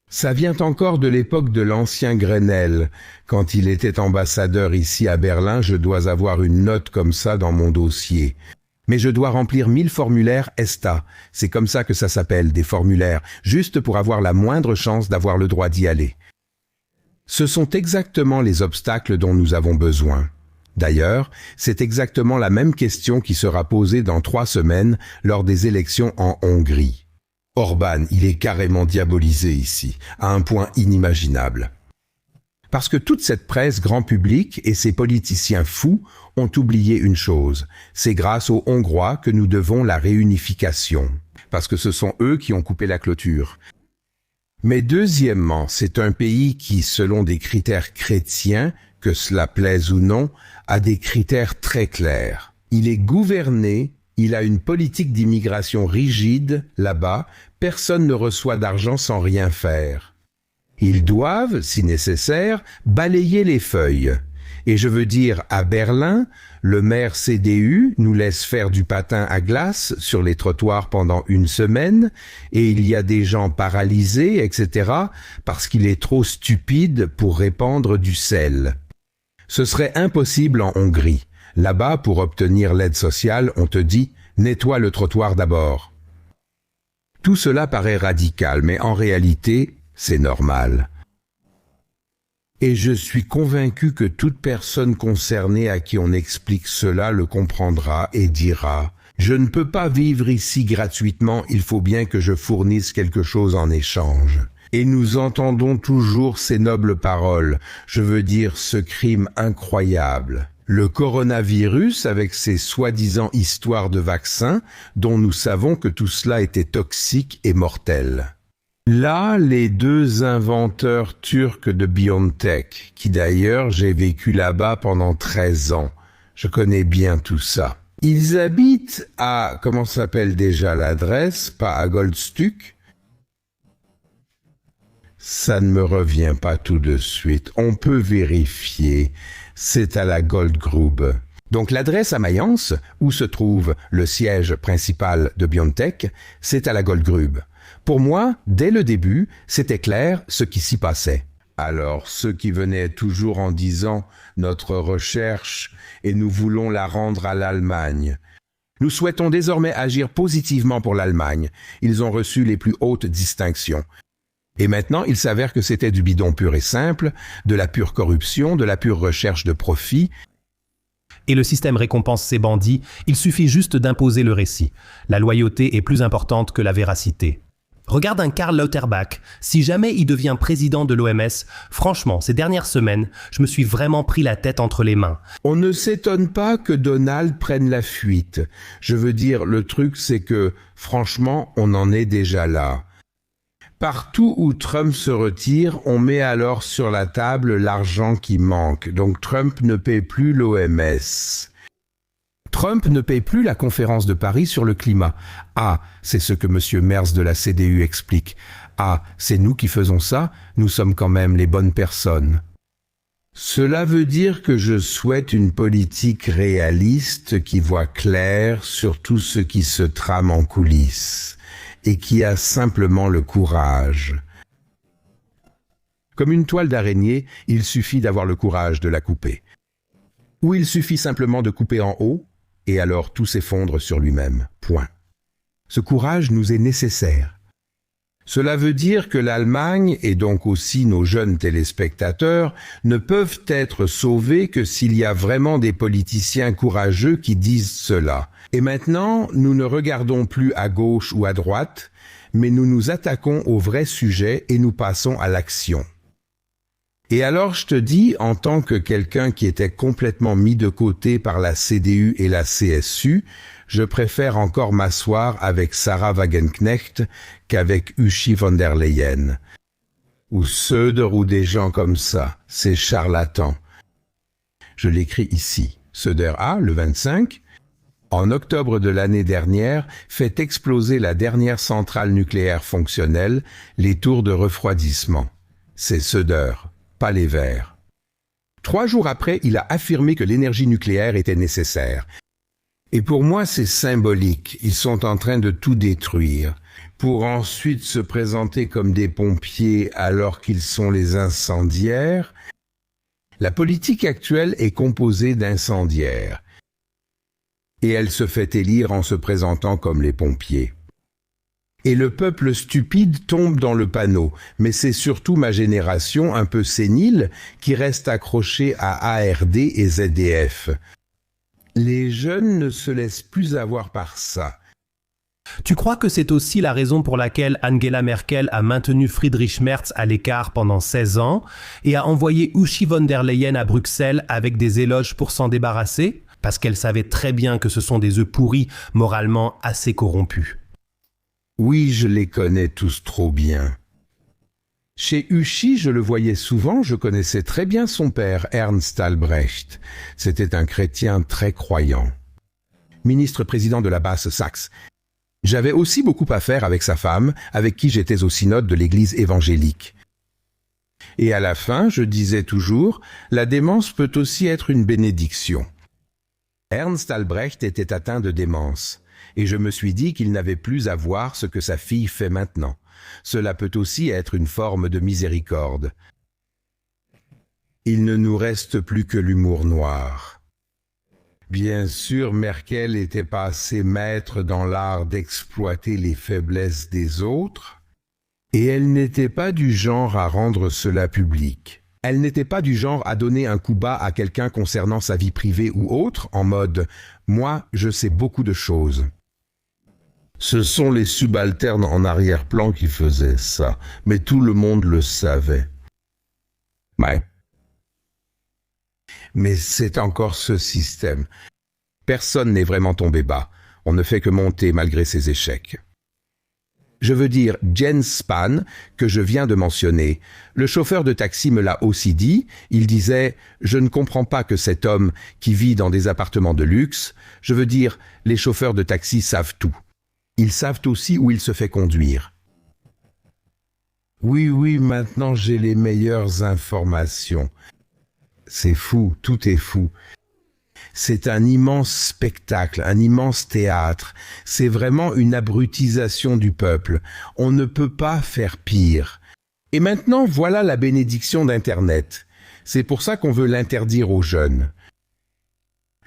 Ça vient encore de l'époque de l'ancien Grenell. Quand il était ambassadeur ici à Berlin, je dois avoir une note comme ça dans mon dossier. Mais je dois remplir 1000 formulaires ESTA. C'est comme ça que ça s'appelle, des formulaires, juste pour avoir la moindre chance d'avoir le droit d'y aller. Ce sont exactement les obstacles dont nous avons besoin. D'ailleurs, c'est exactement la même question qui sera posée dans 3 semaines lors des élections en Hongrie. Orban, il est carrément diabolisé ici, à un point inimaginable. Parce que toute cette presse grand public et ces politiciens fous ont oublié une chose. C'est grâce aux Hongrois que nous devons la réunification. Parce que ce sont eux qui ont coupé la clôture. Mais deuxièmement, c'est un pays qui, selon des critères chrétiens, que cela plaise ou non, a des critères très clairs. Il est gouverné, il a une politique d'immigration rigide, là-bas, personne ne reçoit d'argent sans rien faire. Ils doivent, si nécessaire, balayer les feuilles. Et je veux dire, à Berlin, le maire CDU nous laisse faire du patin à glace sur les trottoirs pendant 1 semaine, et il y a des gens paralysés, etc., parce qu'il est trop stupide pour répandre du sel. Ce serait impossible en Hongrie. Là-bas, pour obtenir l'aide sociale, on te dit « nettoie le trottoir d'abord ». Tout cela paraît radical, mais en réalité, c'est normal. Et je suis convaincu que toute personne concernée à qui on explique cela le comprendra et dira « Je ne peux pas vivre ici gratuitement, il faut bien que je fournisse quelque chose en échange. » Et nous entendons toujours ces nobles paroles, je veux dire ce crime incroyable. Le coronavirus avec ses soi-disant histoires de vaccins, dont nous savons que tout cela était toxique et mortel. Là, les 2 inventeurs turcs de BioNTech, qui d'ailleurs j'ai vécu là-bas pendant 13 ans. Je connais bien tout ça. Ils habitent à, comment s'appelle déjà l'adresse, pas à Goldstück? Ça ne me revient pas tout de suite. On peut vérifier. C'est à la Goldgrube. Donc l'adresse à Mayence, où se trouve le siège principal de BioNTech, c'est à la Goldgrube. Pour moi, dès le début, c'était clair ce qui s'y passait. Alors, ceux qui venaient toujours en disant « notre recherche et nous voulons la rendre à l'Allemagne ». Nous souhaitons désormais agir positivement pour l'Allemagne. Ils ont reçu les plus hautes distinctions. Et maintenant, il s'avère que c'était du bidon pur et simple, de la pure corruption, de la pure recherche de profit. Et le système récompense ces bandits, il suffit juste d'imposer le récit. La loyauté est plus importante que la véracité. Regarde un Karl Lauterbach. Si jamais il devient président de l'OMS, franchement, ces dernières semaines, je me suis vraiment pris la tête entre les mains. On ne s'étonne pas que Donald prenne la fuite. Je veux dire, le truc, c'est que, franchement, on en est déjà là. Partout où Trump se retire, on met alors sur la table l'argent qui manque. Donc Trump ne paie plus l'OMS. Trump ne paye plus la conférence de Paris sur le climat. Ah, c'est ce que M. Merz de la CDU explique. Ah, c'est nous qui faisons ça, nous sommes quand même les bonnes personnes. Cela veut dire que je souhaite une politique réaliste qui voit clair sur tout ce qui se trame en coulisses et qui a simplement le courage. Comme une toile d'araignée, il suffit d'avoir le courage de la couper. Ou il suffit simplement de couper en haut, et alors tout s'effondre sur lui-même. Point. Ce courage nous est nécessaire. Cela veut dire que l'Allemagne, et donc aussi nos jeunes téléspectateurs, ne peuvent être sauvés que s'il y a vraiment des politiciens courageux qui disent cela. Et maintenant, nous ne regardons plus à gauche ou à droite, mais nous nous attaquons au vrai sujet et nous passons à l'action. Et alors je te dis, en tant que quelqu'un qui était complètement mis de côté par la CDU et la CSU, je préfère encore m'asseoir avec Sarah Wagenknecht qu'avec Ursula von der Leyen. Ou Söder ou des gens comme ça, ces charlatans. Je l'écris ici. Söder A, le 25, en octobre de l'année dernière, fait exploser la dernière centrale nucléaire fonctionnelle, les tours de refroidissement. C'est Söder, pas les Verts. 3 jours après, il a affirmé que l'énergie nucléaire était nécessaire. Et pour moi, c'est symbolique. Ils sont en train de tout détruire, pour ensuite se présenter comme des pompiers alors qu'ils sont les incendiaires. La politique actuelle est composée d'incendiaires. Et elle se fait élire en se présentant comme les pompiers. Et le peuple stupide tombe dans le panneau, mais c'est surtout ma génération un peu sénile qui reste accrochée à ARD et ZDF. Les jeunes ne se laissent plus avoir par ça. Tu crois que c'est aussi la raison pour laquelle Angela Merkel a maintenu Friedrich Merz à l'écart pendant 16 ans et a envoyé Ursula von der Leyen à Bruxelles avec des éloges pour s'en débarrasser? Parce qu'elle savait très bien que ce sont des œufs pourris, moralement assez corrompus. Oui, je les connais tous trop bien. Chez Uschi, je le voyais souvent, je connaissais très bien son père, Ernst Albrecht. C'était un chrétien très croyant. Ministre-président de la Basse-Saxe. J'avais aussi beaucoup à faire avec sa femme, avec qui j'étais au synode de l'église évangélique. Et à la fin, je disais toujours, la démence peut aussi être une bénédiction. Ernst Albrecht était atteint de démence, et je me suis dit qu'il n'avait plus à voir ce que sa fille fait maintenant. Cela peut aussi être une forme de miséricorde. Il ne nous reste plus que l'humour noir. Bien sûr, Merkel était pas assez maître dans l'art d'exploiter les faiblesses des autres, et elle n'était pas du genre à rendre cela public. Elle n'était pas du genre à donner un coup bas à quelqu'un concernant sa vie privée ou autre, en mode « moi, je sais beaucoup de choses ». Ce sont les subalternes en arrière-plan qui faisaient ça, mais tout le monde le savait. Ouais. Mais c'est encore ce système. Personne n'est vraiment tombé bas. On ne fait que monter malgré ses échecs. Je veux dire, Jens Spahn, que je viens de mentionner, le chauffeur de taxi me l'a aussi dit, il disait « Je ne comprends pas que cet homme qui vit dans des appartements de luxe, je veux dire, les chauffeurs de taxi savent tout. Ils savent aussi où il se fait conduire. » Oui, maintenant j'ai les meilleures informations. C'est fou, tout est fou. C'est un immense spectacle, un immense théâtre. C'est vraiment une abrutisation du peuple. On ne peut pas faire pire. Et maintenant, voilà la bénédiction d'Internet. C'est pour ça qu'on veut l'interdire aux jeunes.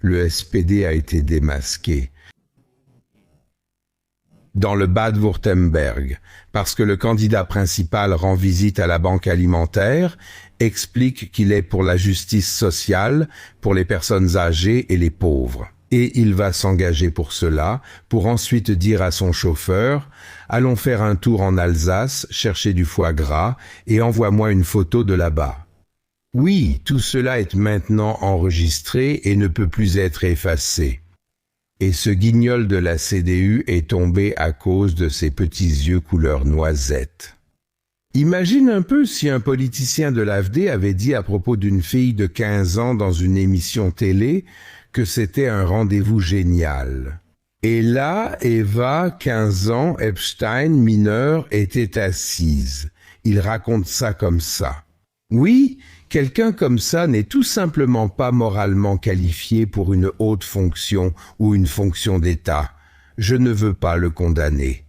Le SPD a été démasqué. Dans le Bade-Wurtemberg, parce que le candidat principal rend visite à la banque alimentaire, explique qu'il est pour la justice sociale, pour les personnes âgées et les pauvres. Et il va s'engager pour cela, pour ensuite dire à son chauffeur « Allons faire un tour en Alsace, chercher du foie gras, et envoie-moi une photo de là-bas. » Oui, tout cela est maintenant enregistré et ne peut plus être effacé. Et ce guignol de la CDU est tombé à cause de ses petits yeux couleur noisette. Imagine un peu si un politicien de l'AfD avait dit à propos d'une fille de 15 ans dans une émission télé que c'était un rendez-vous génial. Et là, Eva, 15 ans, Epstein, mineur, était assise. Il raconte ça comme ça. Oui, quelqu'un comme ça n'est tout simplement pas moralement qualifié pour une haute fonction ou une fonction d'État. Je ne veux pas le condamner.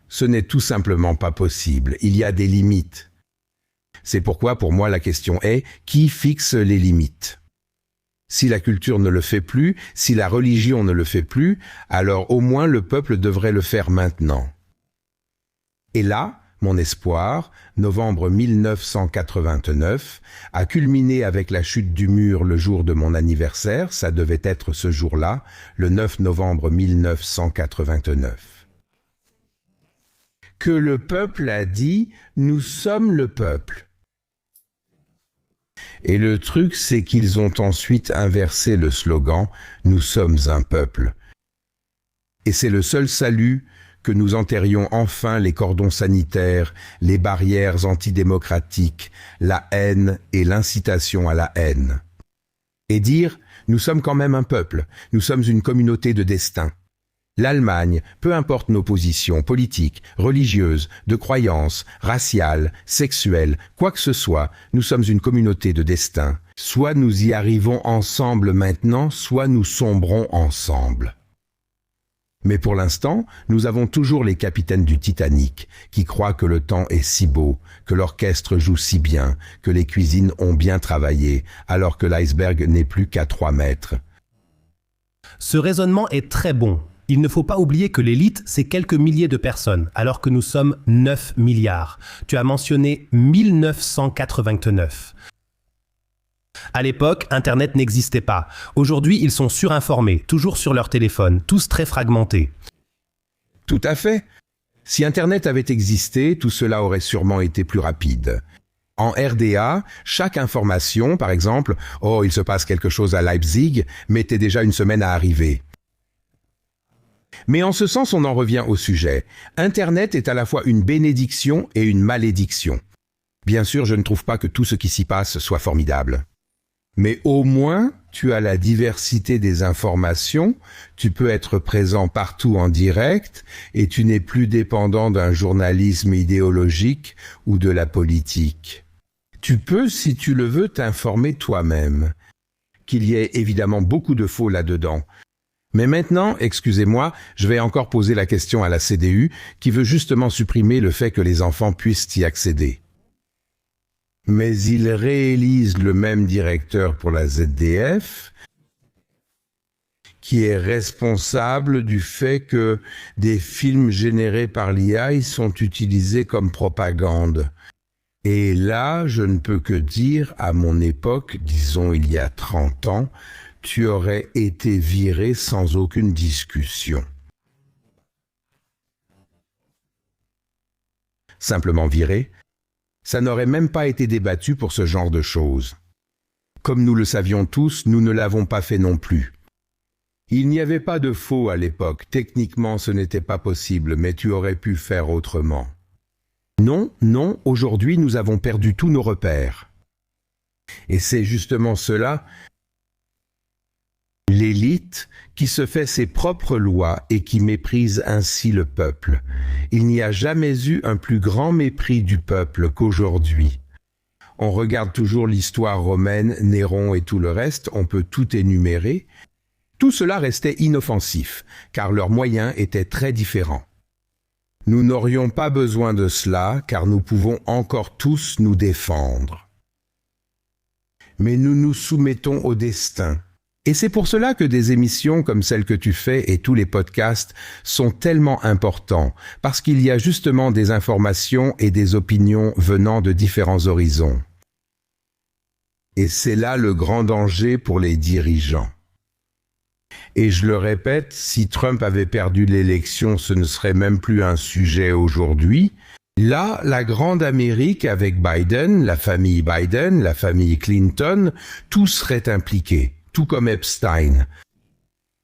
Ce n'est tout simplement pas possible. Il y a des limites. C'est pourquoi, pour moi, la question est « qui fixe les limites ?» Si la culture ne le fait plus, si la religion ne le fait plus, alors au moins le peuple devrait le faire maintenant. Et là, mon espoir, novembre 1989, a culminé avec la chute du mur le jour de mon anniversaire, ça devait être ce jour-là, le 9 novembre 1989. Que le peuple a dit « Nous sommes le peuple ». Et le truc, c'est qu'ils ont ensuite inversé le slogan « Nous sommes un peuple ». Et c'est le seul salut, que nous enterrions enfin les cordons sanitaires, les barrières antidémocratiques, la haine et l'incitation à la haine. et dire « nous sommes quand même un peuple, nous sommes une communauté de destin ». L'Allemagne, peu importe nos positions politiques, religieuses, de croyances, raciales, sexuelles, quoi que ce soit, nous sommes une communauté de destin. Soit nous y arrivons ensemble maintenant, soit nous sombrons ensemble. Mais pour l'instant, nous avons toujours les capitaines du Titanic, qui croient que le temps est si beau, que l'orchestre joue si bien, que les cuisines ont bien travaillé, alors que l'iceberg n'est plus qu'à 3 mètres. Ce raisonnement est très bon. Il ne faut pas oublier que l'élite, c'est quelques milliers de personnes, alors que nous sommes 9 milliards. Tu as mentionné 1989. À l'époque, Internet n'existait pas. Aujourd'hui, ils sont surinformés, toujours sur leur téléphone, tous très fragmentés. Tout à fait. Si Internet avait existé, tout cela aurait sûrement été plus rapide. En RDA, chaque information, par exemple, « Oh, il se passe quelque chose à Leipzig », mettait déjà une semaine à arriver. Mais en ce sens, on en revient au sujet. Internet est à la fois une bénédiction et une malédiction. Bien sûr, je ne trouve pas que tout ce qui s'y passe soit formidable. Mais au moins, tu as la diversité des informations, tu peux être présent partout en direct et tu n'es plus dépendant d'un journalisme idéologique ou de la politique. Tu peux, si tu le veux, t'informer toi-même. Qu'il y ait évidemment beaucoup de faux là-dedans. Mais maintenant, excusez-moi, je vais encore poser la question à la CDU qui veut justement supprimer le fait que les enfants puissent y accéder. Mais ils réélisent le même directeur pour la ZDF qui est responsable du fait que des films générés par l'IA sont utilisés comme propagande. Et là, je ne peux que dire, à mon époque, disons il y a 30 ans, tu aurais été viré sans aucune discussion. Simplement viré, ça n'aurait même pas été débattu pour ce genre de choses. Comme nous le savions tous, nous ne l'avons pas fait non plus. Il n'y avait pas de faux à l'époque, techniquement ce n'était pas possible, mais tu aurais pu faire autrement. Non, aujourd'hui nous avons perdu tous nos repères. Et c'est justement cela, l'élite qui se fait ses propres lois et qui méprise ainsi le peuple. Il n'y a jamais eu un plus grand mépris du peuple qu'aujourd'hui. On regarde toujours l'histoire romaine, Néron et tout le reste, on peut tout énumérer. Tout cela restait inoffensif, car leurs moyens étaient très différents. Nous n'aurions pas besoin de cela, car nous pouvons encore tous nous défendre. Mais nous nous soumettons au destin. Et c'est pour cela que des émissions comme celle que tu fais et tous les podcasts sont tellement importants, parce qu'il y a justement des informations et des opinions venant de différents horizons. Et c'est là le grand danger pour les dirigeants. Et je le répète, si Trump avait perdu l'élection, ce ne serait même plus un sujet aujourd'hui. Là, la grande Amérique avec Biden, la famille Clinton, tous seraient impliqués. Tout comme Epstein.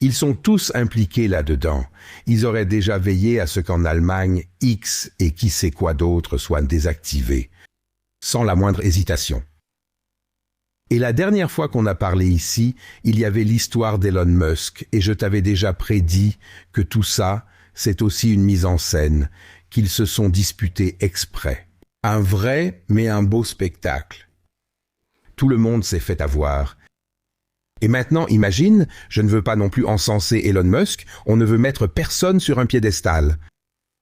Ils sont tous impliqués là-dedans. Ils auraient déjà veillé à ce qu'en Allemagne, X et qui sait quoi d'autre soient désactivés, sans la moindre hésitation. Et la dernière fois qu'on a parlé ici, il y avait l'histoire d'Elon Musk, et je t'avais déjà prédit que tout ça, c'est aussi une mise en scène, qu'ils se sont disputés exprès. Un vrai, mais un beau spectacle. Tout le monde s'est fait avoir. Et maintenant, imagine, je ne veux pas non plus encenser Elon Musk, on ne veut mettre personne sur un piédestal.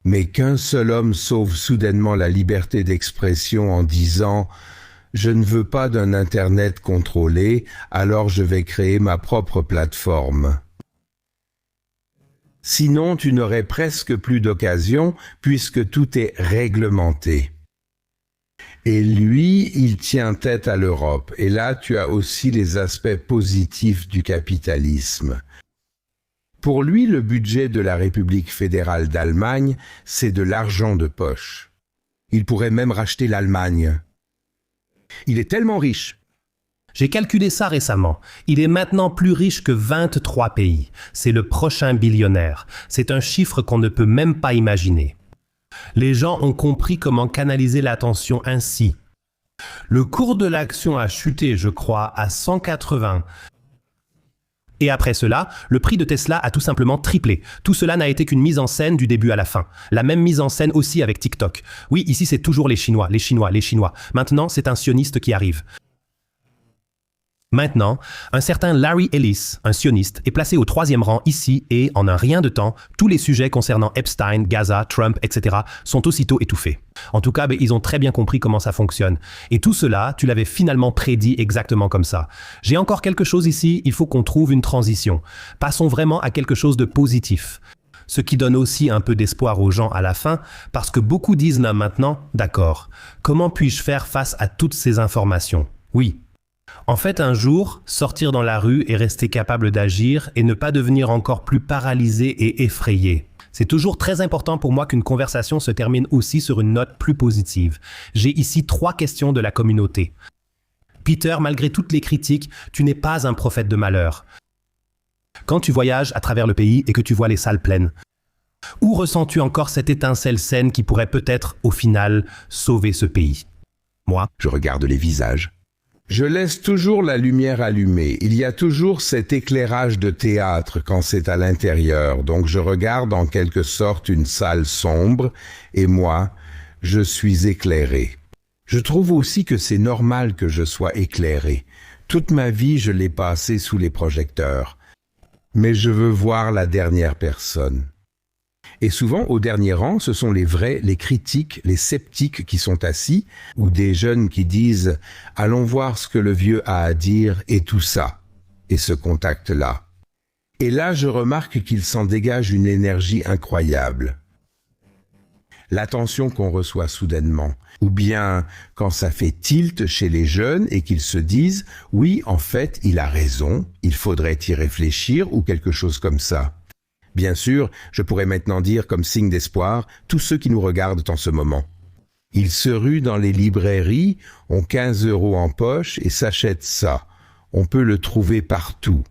Mais qu'un seul homme sauve soudainement la liberté d'expression en disant « Je ne veux pas d'un Internet contrôlé, alors je vais créer ma propre plateforme. » Sinon, tu n'aurais presque plus d'occasion puisque tout est réglementé. Et lui, il tient tête à l'Europe. Et là, tu as aussi les aspects positifs du capitalisme. Pour lui, le budget de la République fédérale d'Allemagne, c'est de l'argent de poche. Il pourrait même racheter l'Allemagne. Il est tellement riche. J'ai calculé ça récemment. Il est maintenant plus riche que 23 pays. C'est le prochain billionnaire. C'est un chiffre qu'on ne peut même pas imaginer. Les gens ont compris comment canaliser l'attention ainsi. Le cours de l'action a chuté, je crois, à 180. Et après cela, le prix de Tesla a tout simplement triplé. Tout cela n'a été qu'une mise en scène du début à la fin. La même mise en scène aussi avec TikTok. Oui, ici c'est toujours les Chinois, les Chinois, les Chinois. Maintenant, c'est un sioniste qui arrive. Maintenant, un certain Larry Ellis, un sioniste, est placé au 3e rang ici et, en un rien de temps, tous les sujets concernant Epstein, Gaza, Trump, etc. sont aussitôt étouffés. En tout cas, ils ont très bien compris comment ça fonctionne. Et tout cela, tu l'avais finalement prédit exactement comme ça. J'ai encore quelque chose ici, il faut qu'on trouve une transition. Passons vraiment à quelque chose de positif. Ce qui donne aussi un peu d'espoir aux gens à la fin, parce que beaucoup disent là maintenant, d'accord, comment puis-je faire face à toutes ces informations? Oui. En fait, un jour, sortir dans la rue et rester capable d'agir et ne pas devenir encore plus paralysé et effrayé. C'est toujours très important pour moi qu'une conversation se termine aussi sur une note plus positive. J'ai ici 3 questions de la communauté. Peter, malgré toutes les critiques, tu n'es pas un prophète de malheur. Quand tu voyages à travers le pays et que tu vois les salles pleines, où ressens-tu encore cette étincelle saine qui pourrait peut-être, au final, sauver ce pays? Moi, Je regarde les visages. Je laisse toujours la lumière allumée. Il y a toujours cet éclairage de théâtre quand c'est à l'intérieur. Donc je regarde en quelque sorte une salle sombre et moi, je suis éclairé. Je trouve aussi que c'est normal que je sois éclairé. Toute ma vie, je l'ai passée sous les projecteurs. Mais je veux voir la dernière personne. Et souvent, au dernier rang, ce sont les vrais, les critiques, les sceptiques qui sont assis, ou des jeunes qui disent « Allons voir ce que le vieux a à dire et tout ça », et ce contact-là. Et là, je remarque qu'il s'en dégage une énergie incroyable. L'attention qu'on reçoit soudainement, ou bien quand ça fait tilt chez les jeunes et qu'ils se disent « Oui, en fait, il a raison, il faudrait y réfléchir » ou quelque chose comme ça. Bien sûr, je pourrais maintenant dire comme signe d'espoir tous ceux qui nous regardent en ce moment. Ils se ruent dans les librairies, ont 15 € en poche et s'achètent ça. On peut le trouver partout.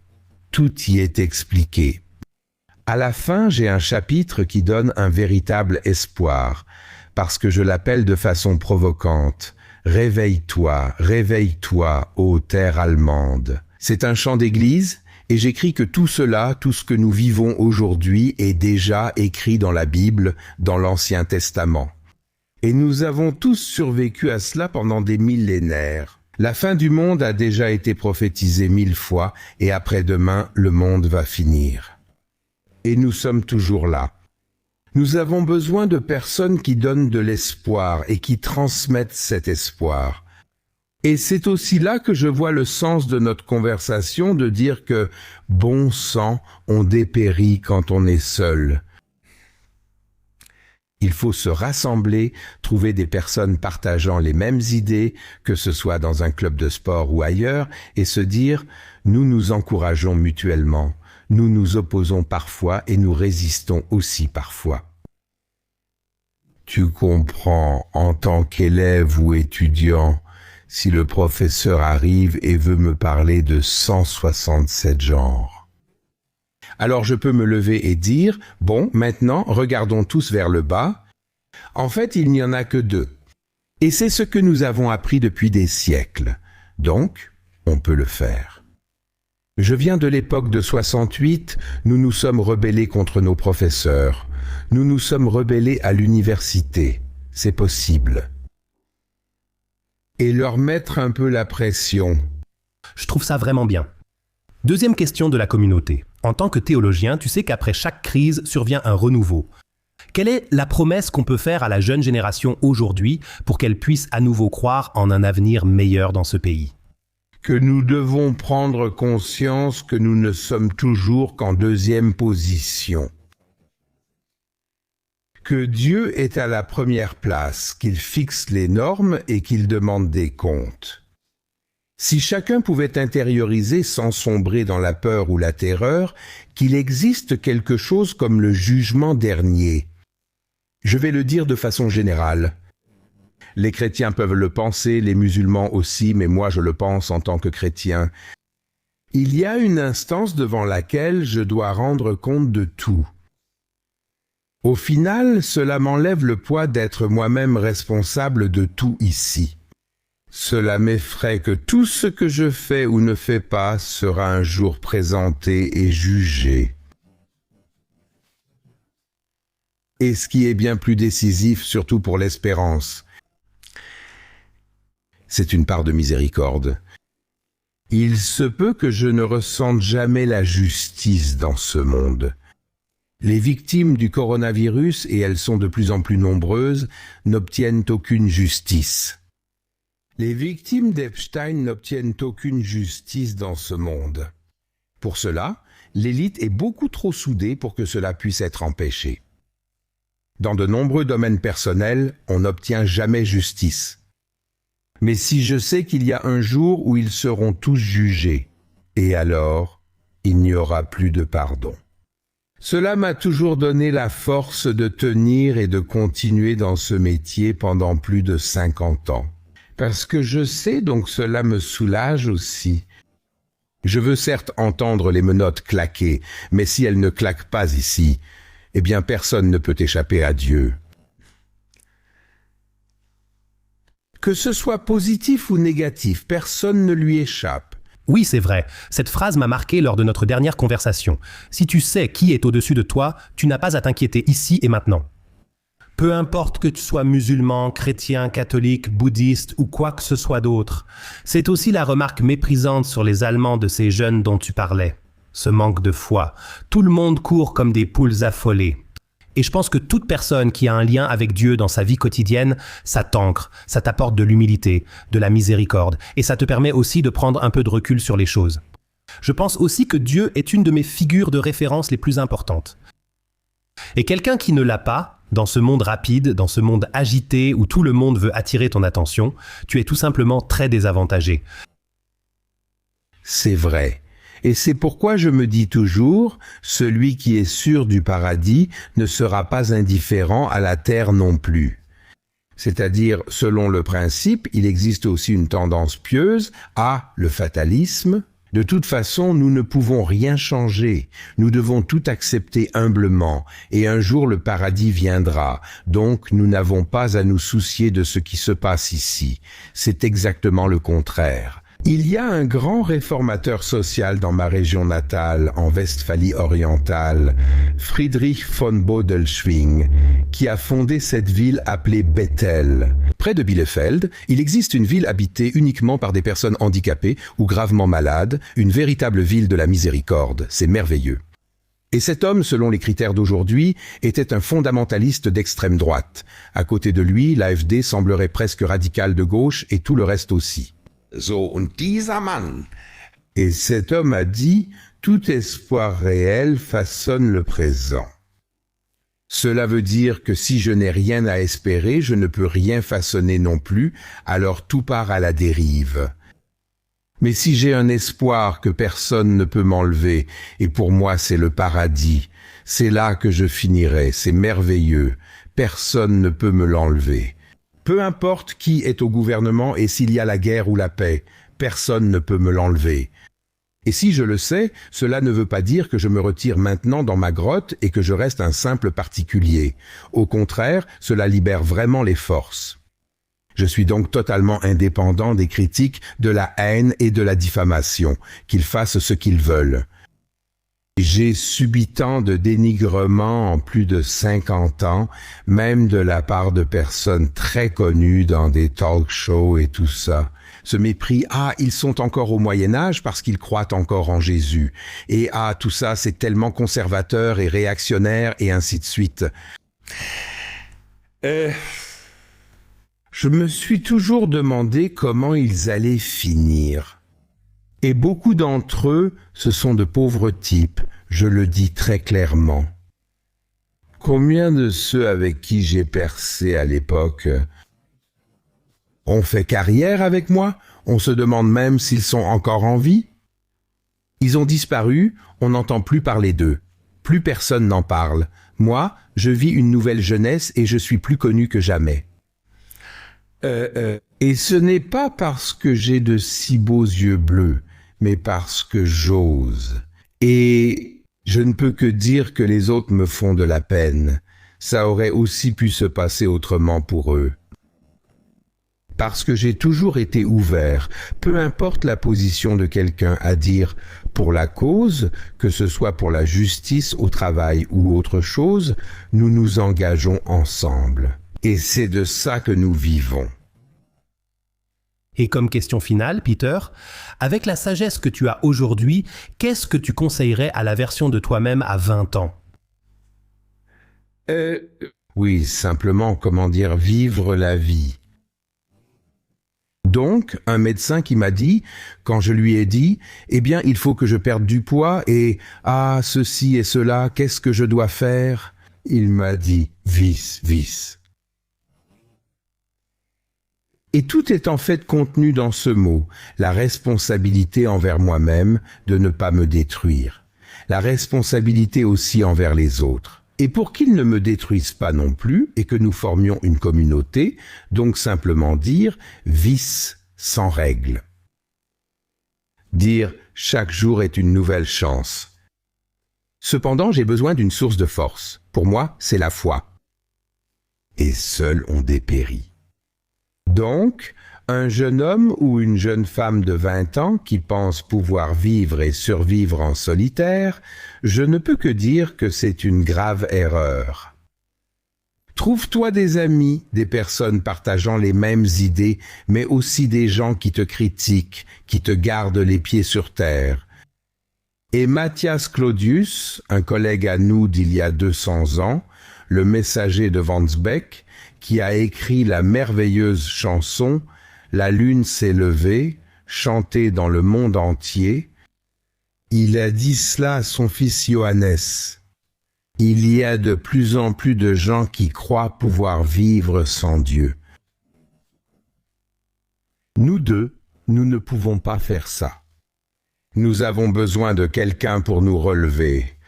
Tout y est expliqué. À la fin, j'ai un chapitre qui donne un véritable espoir, parce que je l'appelle de façon provocante. Réveille-toi, réveille-toi, ô terre allemande. C'est un chant d'église. Et j'écris que tout cela, tout ce que nous vivons aujourd'hui est déjà écrit dans la Bible, dans l'Ancien Testament. Et nous avons tous survécu à cela pendant des millénaires. La fin du monde a déjà été prophétisée 1000 fois et après-demain, le monde va finir. Et nous sommes toujours là. Nous avons besoin de personnes qui donnent de l'espoir et qui transmettent cet espoir. Et c'est aussi là que je vois le sens de notre conversation de dire que, bon sang, on dépérit quand on est seul. Il faut se rassembler, trouver des personnes partageant les mêmes idées, que ce soit dans un club de sport ou ailleurs, et se dire « nous nous encourageons mutuellement, nous nous opposons parfois et nous résistons aussi parfois ». Tu comprends, en tant qu'élève ou étudiant, si le professeur arrive et veut me parler de 167 genres. Alors je peux me lever et dire, bon, maintenant, regardons tous vers le bas. En fait, il n'y en a que 2. Et c'est ce que nous avons appris depuis des siècles. Donc, on peut le faire. Je viens de l'époque de 68, nous nous sommes rebellés contre nos professeurs. Nous nous sommes rebellés à l'université. C'est possible. Et leur mettre un peu la pression. je trouve ça vraiment bien. Deuxième question de la communauté. En tant que théologien, tu sais qu'après chaque crise survient un renouveau. Quelle est la promesse qu'on peut faire à la jeune génération aujourd'hui pour qu'elle puisse à nouveau croire en un avenir meilleur dans ce pays? Que nous devons prendre conscience que nous ne sommes toujours qu'en deuxième position. Que Dieu est à la première place, qu'il fixe les normes et qu'il demande des comptes. Si chacun pouvait intérioriser sans sombrer dans la peur ou la terreur, qu'il existe quelque chose comme le jugement dernier. Je vais le dire de façon générale. Les chrétiens peuvent le penser, les musulmans aussi, mais moi je le pense en tant que chrétien. Il y a une instance devant laquelle je dois rendre compte de tout. Au final, cela m'enlève le poids d'être moi-même responsable de tout ici. Cela m'effraie que tout ce que je fais ou ne fais pas sera un jour présenté et jugé. Et ce qui est bien plus décisif, surtout pour l'espérance, c'est une part de miséricorde. Il se peut que je ne ressente jamais la justice dans ce monde. Les victimes du coronavirus, et elles sont de plus en plus nombreuses, n'obtiennent aucune justice. Les victimes d'Epstein n'obtiennent aucune justice dans ce monde. Pour cela, l'élite est beaucoup trop soudée pour que cela puisse être empêché. Dans de nombreux domaines personnels, on n'obtient jamais justice. Mais si je sais qu'il y a un jour où ils seront tous jugés, et alors, il n'y aura plus de pardon. Cela m'a toujours donné la force de tenir et de continuer dans ce métier pendant plus de 50 ans. Parce que je sais, donc cela me soulage aussi. Je veux certes entendre les menottes claquer, mais si elles ne claquent pas ici, eh bien personne ne peut échapper à Dieu. Que ce soit positif ou négatif, personne ne lui échappe. Oui, c'est vrai. Cette phrase m'a marqué lors de notre dernière conversation. Si tu sais qui est au-dessus de toi, tu n'as pas à t'inquiéter ici et maintenant. Peu importe que tu sois musulman, chrétien, catholique, bouddhiste ou quoi que ce soit d'autre. C'est aussi la remarque méprisante sur les Allemands de ces jeunes dont tu parlais. Ce manque de foi. Tout le monde court comme des poules affolées. Et je pense que toute personne qui a un lien avec Dieu dans sa vie quotidienne, ça t'ancre, ça t'apporte de l'humilité, de la miséricorde, et ça te permet aussi de prendre un peu de recul sur les choses. Je pense aussi que Dieu est une de mes figures de référence les plus importantes. Et quelqu'un qui ne l'a pas, dans ce monde rapide, dans ce monde agité où tout le monde veut attirer ton attention, tu es tout simplement très désavantagé. C'est vrai. Et c'est pourquoi je me dis toujours, celui qui est sûr du paradis ne sera pas indifférent à la terre non plus. C'est-à-dire, selon le principe, il existe aussi une tendance pieuse à le fatalisme. De toute façon, nous ne pouvons rien changer. Nous devons tout accepter humblement, et un jour le paradis viendra. Donc, nous n'avons pas à nous soucier de ce qui se passe ici. C'est exactement le contraire. Il y a un grand réformateur social dans ma région natale, en Westphalie orientale, Friedrich von Bodelschwingh, qui a fondé cette ville appelée Bethel. Près de Bielefeld, il existe une ville habitée uniquement par des personnes handicapées ou gravement malades, une véritable ville de la miséricorde. C'est merveilleux. Et cet homme, selon les critères d'aujourd'hui, était un fondamentaliste d'extrême droite. À côté de lui, l'AfD semblerait presque radicale de gauche et tout le reste aussi. So, und dieser Mann. Et cet homme a dit, tout espoir réel façonne le présent. Cela veut dire que si je n'ai rien à espérer, je ne peux rien façonner non plus, alors tout part à la dérive. Mais si j'ai un espoir que personne ne peut m'enlever, et pour moi c'est le paradis, c'est là que je finirai, c'est merveilleux, personne ne peut me l'enlever. Peu importe qui est au gouvernement et s'il y a la guerre ou la paix, personne ne peut me l'enlever. Et si je le sais, cela ne veut pas dire que je me retire maintenant dans ma grotte et que je reste un simple particulier. Au contraire, cela libère vraiment les forces. Je suis donc totalement indépendant des critiques, de la haine et de la diffamation, qu'ils fassent ce qu'ils veulent. J'ai subi tant de dénigrements en plus de 50 ans, même de la part de personnes très connues dans des talk-shows et tout ça. Ce mépris, ils sont encore au Moyen-Âge parce qu'ils croient encore en Jésus. Et tout ça, c'est tellement conservateur et réactionnaire et ainsi de suite. Je me suis toujours demandé comment ils allaient finir. Et beaucoup d'entre eux, ce sont de pauvres types, je le dis très clairement. Combien de ceux avec qui j'ai percé à l'époque ont fait carrière avec moi? On se demande même s'ils sont encore en vie. Ils ont disparu, on n'entend plus parler d'eux. Plus personne n'en parle. Moi, je vis une nouvelle jeunesse et je suis plus connu que jamais. Et ce n'est pas parce que j'ai de si beaux yeux bleus, mais parce que j'ose. Et je ne peux que dire que les autres me font de la peine. Ça aurait aussi pu se passer autrement pour eux. parce que j'ai toujours été ouvert, peu importe la position de quelqu'un, à dire pour la cause, que ce soit pour la justice au travail ou autre chose, nous nous engageons ensemble. Et c'est de ça que nous vivons. Et comme question finale, Peter, avec la sagesse que tu as aujourd'hui, qu'est-ce que tu conseillerais à la version de toi-même à 20 ans? Oui, simplement, vivre la vie. Donc, un médecin qui m'a dit, quand je lui ai dit, eh bien, il faut que je perde du poids et, ceci et cela, qu'est-ce que je dois faire? Il m'a dit, vis, vis. Et tout est en fait contenu dans ce mot, la responsabilité envers moi-même de ne pas me détruire, la responsabilité aussi envers les autres. Et pour qu'ils ne me détruisent pas non plus et que nous formions une communauté, donc simplement dire vice sans règle. Dire chaque jour est une nouvelle chance. Cependant, j'ai besoin d'une source de force. Pour moi, c'est la foi. Et seuls ont dépéri. Donc, un jeune homme ou une jeune femme de 20 ans qui pense pouvoir vivre et survivre en solitaire, je ne peux que dire que c'est une grave erreur. Trouve-toi des amis, des personnes partageant les mêmes idées, mais aussi des gens qui te critiquent, qui te gardent les pieds sur terre. Et Matthias Claudius, un collègue à nous d'il y a 200 ans, le messager de Wansbeck, qui a écrit la merveilleuse chanson « La lune s'est levée », chantée dans le monde entier, il a dit cela à son fils Johannes. Il y a de plus en plus de gens qui croient pouvoir vivre sans Dieu. Nous deux, nous ne pouvons pas faire ça. Nous avons besoin de quelqu'un pour nous relever.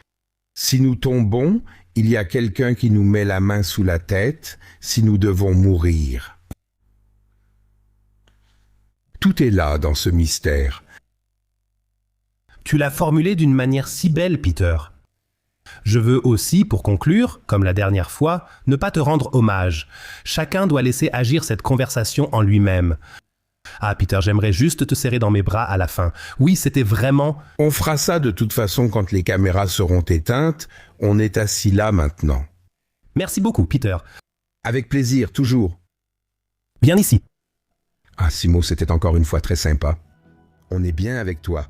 Si nous tombons, il y a quelqu'un qui nous met la main sous la tête si nous devons mourir. Tout est là dans ce mystère. Tu l'as formulé d'une manière si belle, Peter. Je veux aussi, pour conclure, comme la dernière fois, ne pas te rendre hommage. Chacun doit laisser agir cette conversation en lui-même. Ah, Peter, j'aimerais juste te serrer dans mes bras à la fin. Oui, c'était vraiment... On fera ça de toute façon quand les caméras seront éteintes. On est assis là maintenant. Merci beaucoup, Peter. Avec plaisir, toujours. Viens ici. Ah, Simo, c'était encore une fois très sympa. On est bien avec toi.